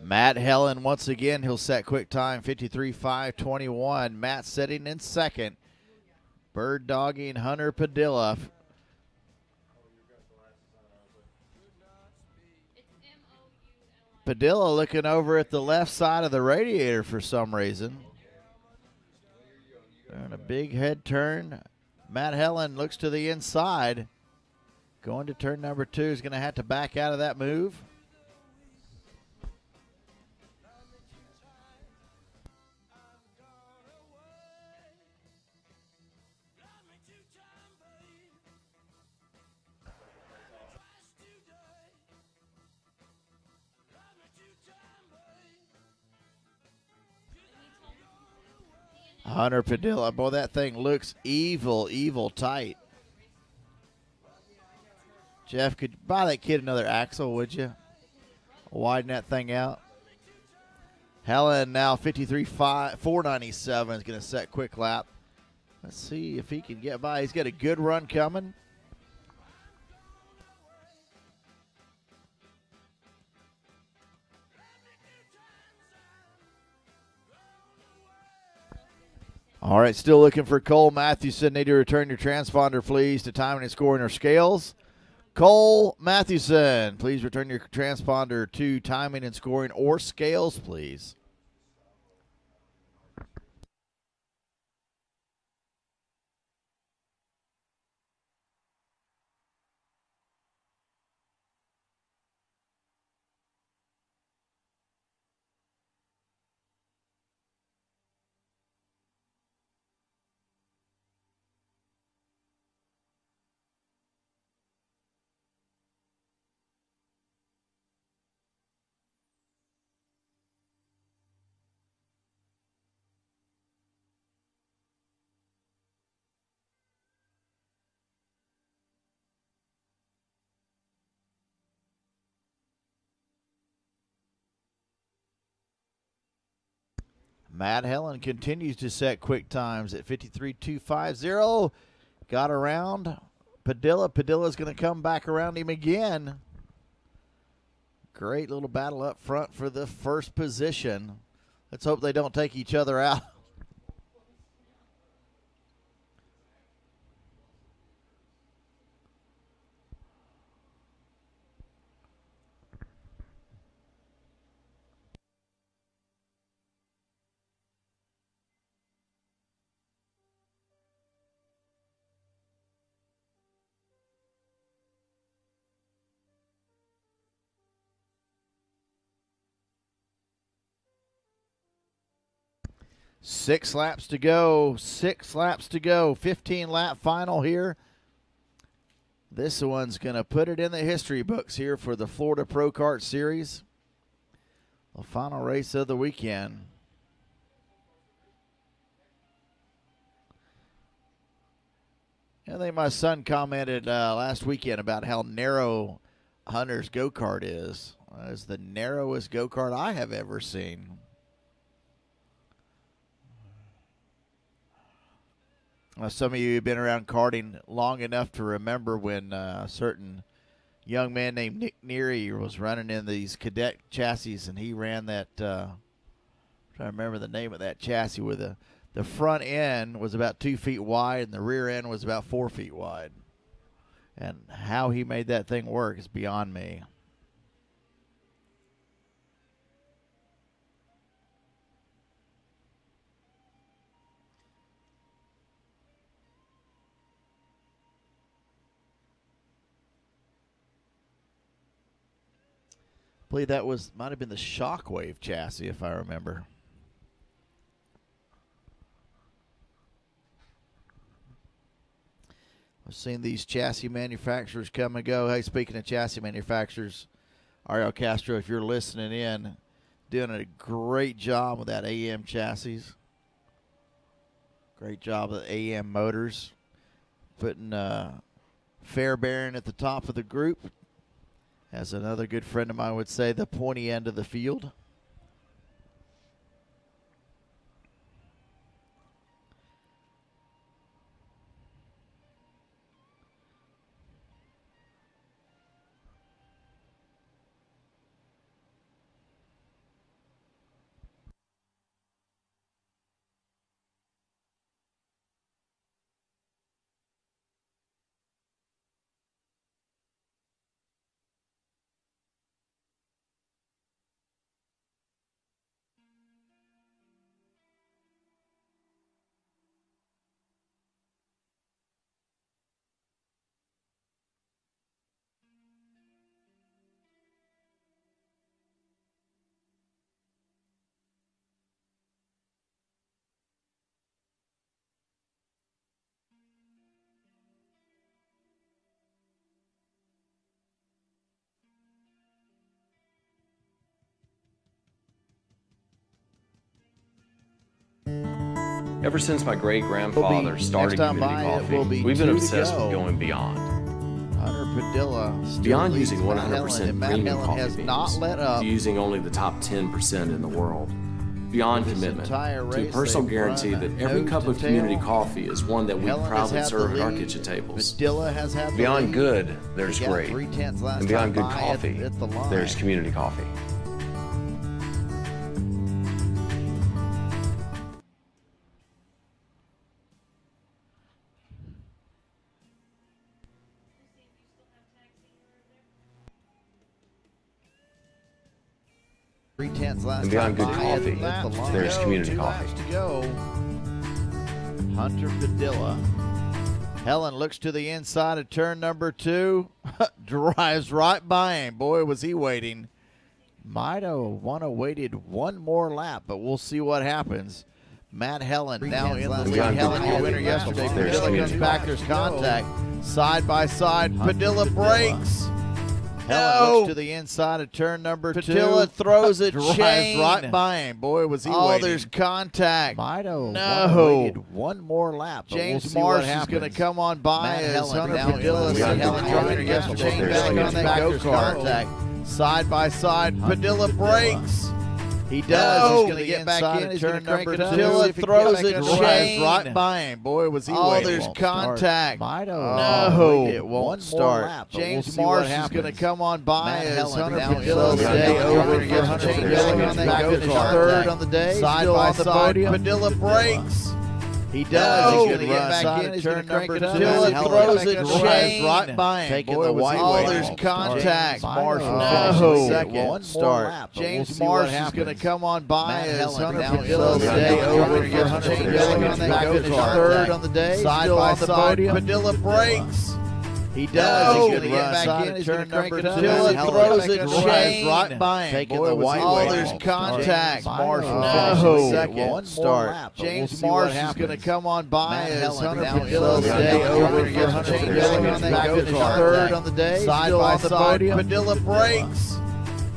Matt Helen, once again, he'll set quick time, 53.521. Matt sitting in second. Bird dogging Hunter Padilla. Padilla looking over at the left side of the radiator for some reason. Doing a big head turn. Matt Helen looks to the inside. Going to turn number 2. Is going to have to back out of that move. Hunter Padilla, boy, that thing looks evil, evil tight. Jeff, could you buy that kid another axle, would you? Widen that thing out. Helen now 53.497 is going to set quick lap. Let's see if he can get by. He's got a good run coming. All right, still looking for Cole Mathewson. Need to return your transponder, please, to timing and scoring or scales. Cole Mathewson, please return your transponder to timing and scoring or scales, please. Matt Helen continues to set quick times at 53.250. Got around Padilla. Padilla's going to come back around him again. Great little battle up front for the first position. Let's hope they don't take each other out. Six laps to go. 15-lap final here. This one's going to put it in the history books here for the Florida Pro Kart Series. The final race of the weekend. I think my son commented last weekend about how narrow Hunter's go-kart is. It's the narrowest go-kart I have ever seen. Some of you have been around karting long enough to remember when a certain young man named Nick Neary was running in these cadet chassis, and he ran that, I'm trying to remember the name of that chassis, where the front end was about 2 feet wide and the rear end was about 4 feet wide. And how he made that thing work is beyond me. I believe that might have been the Shockwave chassis, if I remember. I've seen these chassis manufacturers come and go. Hey, speaking of chassis manufacturers, Ariel Castro, if you're listening in, doing a great job with that AM chassis. Great job with AM Motors. Putting Fairbairn at the top of the group. As another good friend of mine would say, the pointy end of the field. Ever since my great-grandfather started Community Coffee, we've been obsessed with going beyond. Hunter Padilla Beyond using 100% premium coffee has beans not let up to using only the top 10% in the world. Beyond commitment to a personal guarantee that every cup of community coffee is one that we proudly serve at our kitchen tables. Beyond good, there's great. And beyond good coffee, there's community coffee. And beyond good coffee, there's community coffee. To go. Hunter Padilla. Helen looks to the inside of turn number 2. Drives right by him. Boy, was he waiting. Might have waited one more lap, but we'll see what happens. Matt Helen now in the lead. Helen, the winner yesterday. Padilla comes back. There's contact. Side by side. Padilla breaks. Helen looks to the inside of turn number 2. Padilla throws a chain right by him. Boy, was he waiting. There's contact. Waited one more lap. James Marsh is going to come on by as Hunter Padilla. Helen trying to get the chain back on that go-kart. Contact. Side by side. Padilla breaks. He does. He's going to get back in. He's turn number 2. Padilla throws a chain right by him. Boy, was he waiting. There's contact. It won't start. James Marsh is going to come on by as Hunter Padilla today over for Hunter Padilla on that go-kart. Third on the day. Side by side. Padilla breaks. He does. He's going to get back in. He's turn number 2. Padilla throws a chain right by him. Taking the white. There's contact. Marshall second. One start. James Marsh is going to come on by as Hunter Padilla today over for Hunter Padilla on that go-kart. Third on the day. Side by side. Padilla breaks. He does. He's going to get back in. He's turn number 2. Padilla throws a chain right by him. Taking the white. There's contact. Marshall second. One start. James Marsh is going to come on by as Hunter Padilla today over for Hunter Padilla on that go-kart. Third on the day. Side by side. Padilla breaks.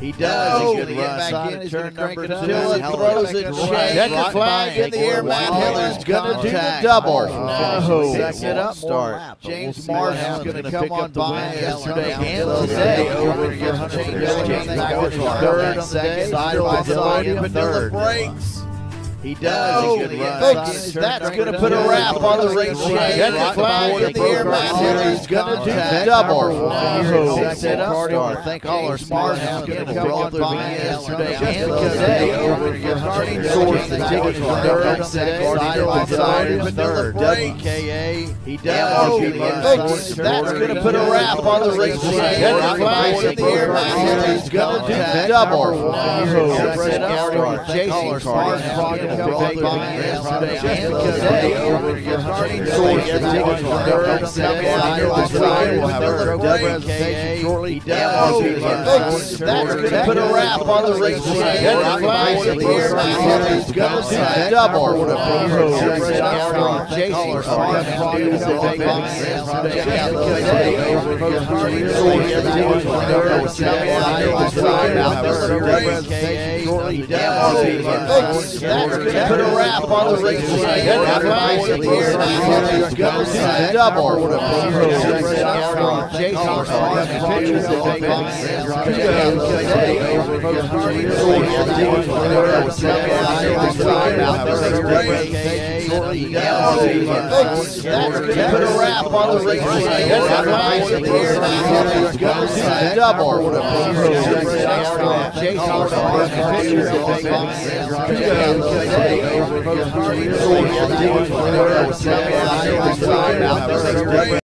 He does. He's going to get back in. He's turn number 2. Padilla throws a chain. Checker flag in the air. Matt Hiller's going to do the double. Picks it up. Start. James Marsh is going to come on by yesterday and today over for Hunter Padilla on that go-kart. Third on the day. Side by side. Padilla breaks. He does. He's going to get folks, that's going to put a wrap on the race. Checker flag in the air. Matt Hiller's going to do the double. Picks it up. Thank all our smart is going to come on by yesterday and today over for starting source. The tickets for third on today. Side by side. Padilla WKA. He does. Folks, that's going to put a wrap on the race. Checker flag in the air. Matt Hiller's going to do the double. Picks it up. Jason Carter. Come by yesterday and today over for starting source. The tickets for third on side by side. We'll have a presentation shortly. Folks, that's going to put a wrap on the race. Checker flag in the air. Matt Hiller's going to do the double. Jason Carter. Come by yesterday and today over for starting source. The tickets for third on side by side. We'll have a presentation shortly. Folks, that's going to put a wrap on the race. Checker flag in the air. Matt Hiller's going to do the double. Jason Carter. Pictures of today over for starting source. The tickets for third on side by side. We'll have a presentation shortly. Folks, that's going to put a wrap on the race. Checker flag in the air. Matt Hiller's going to do the double. Jason Carter. Pictures of today over for starting source. The tickets for third on side by side.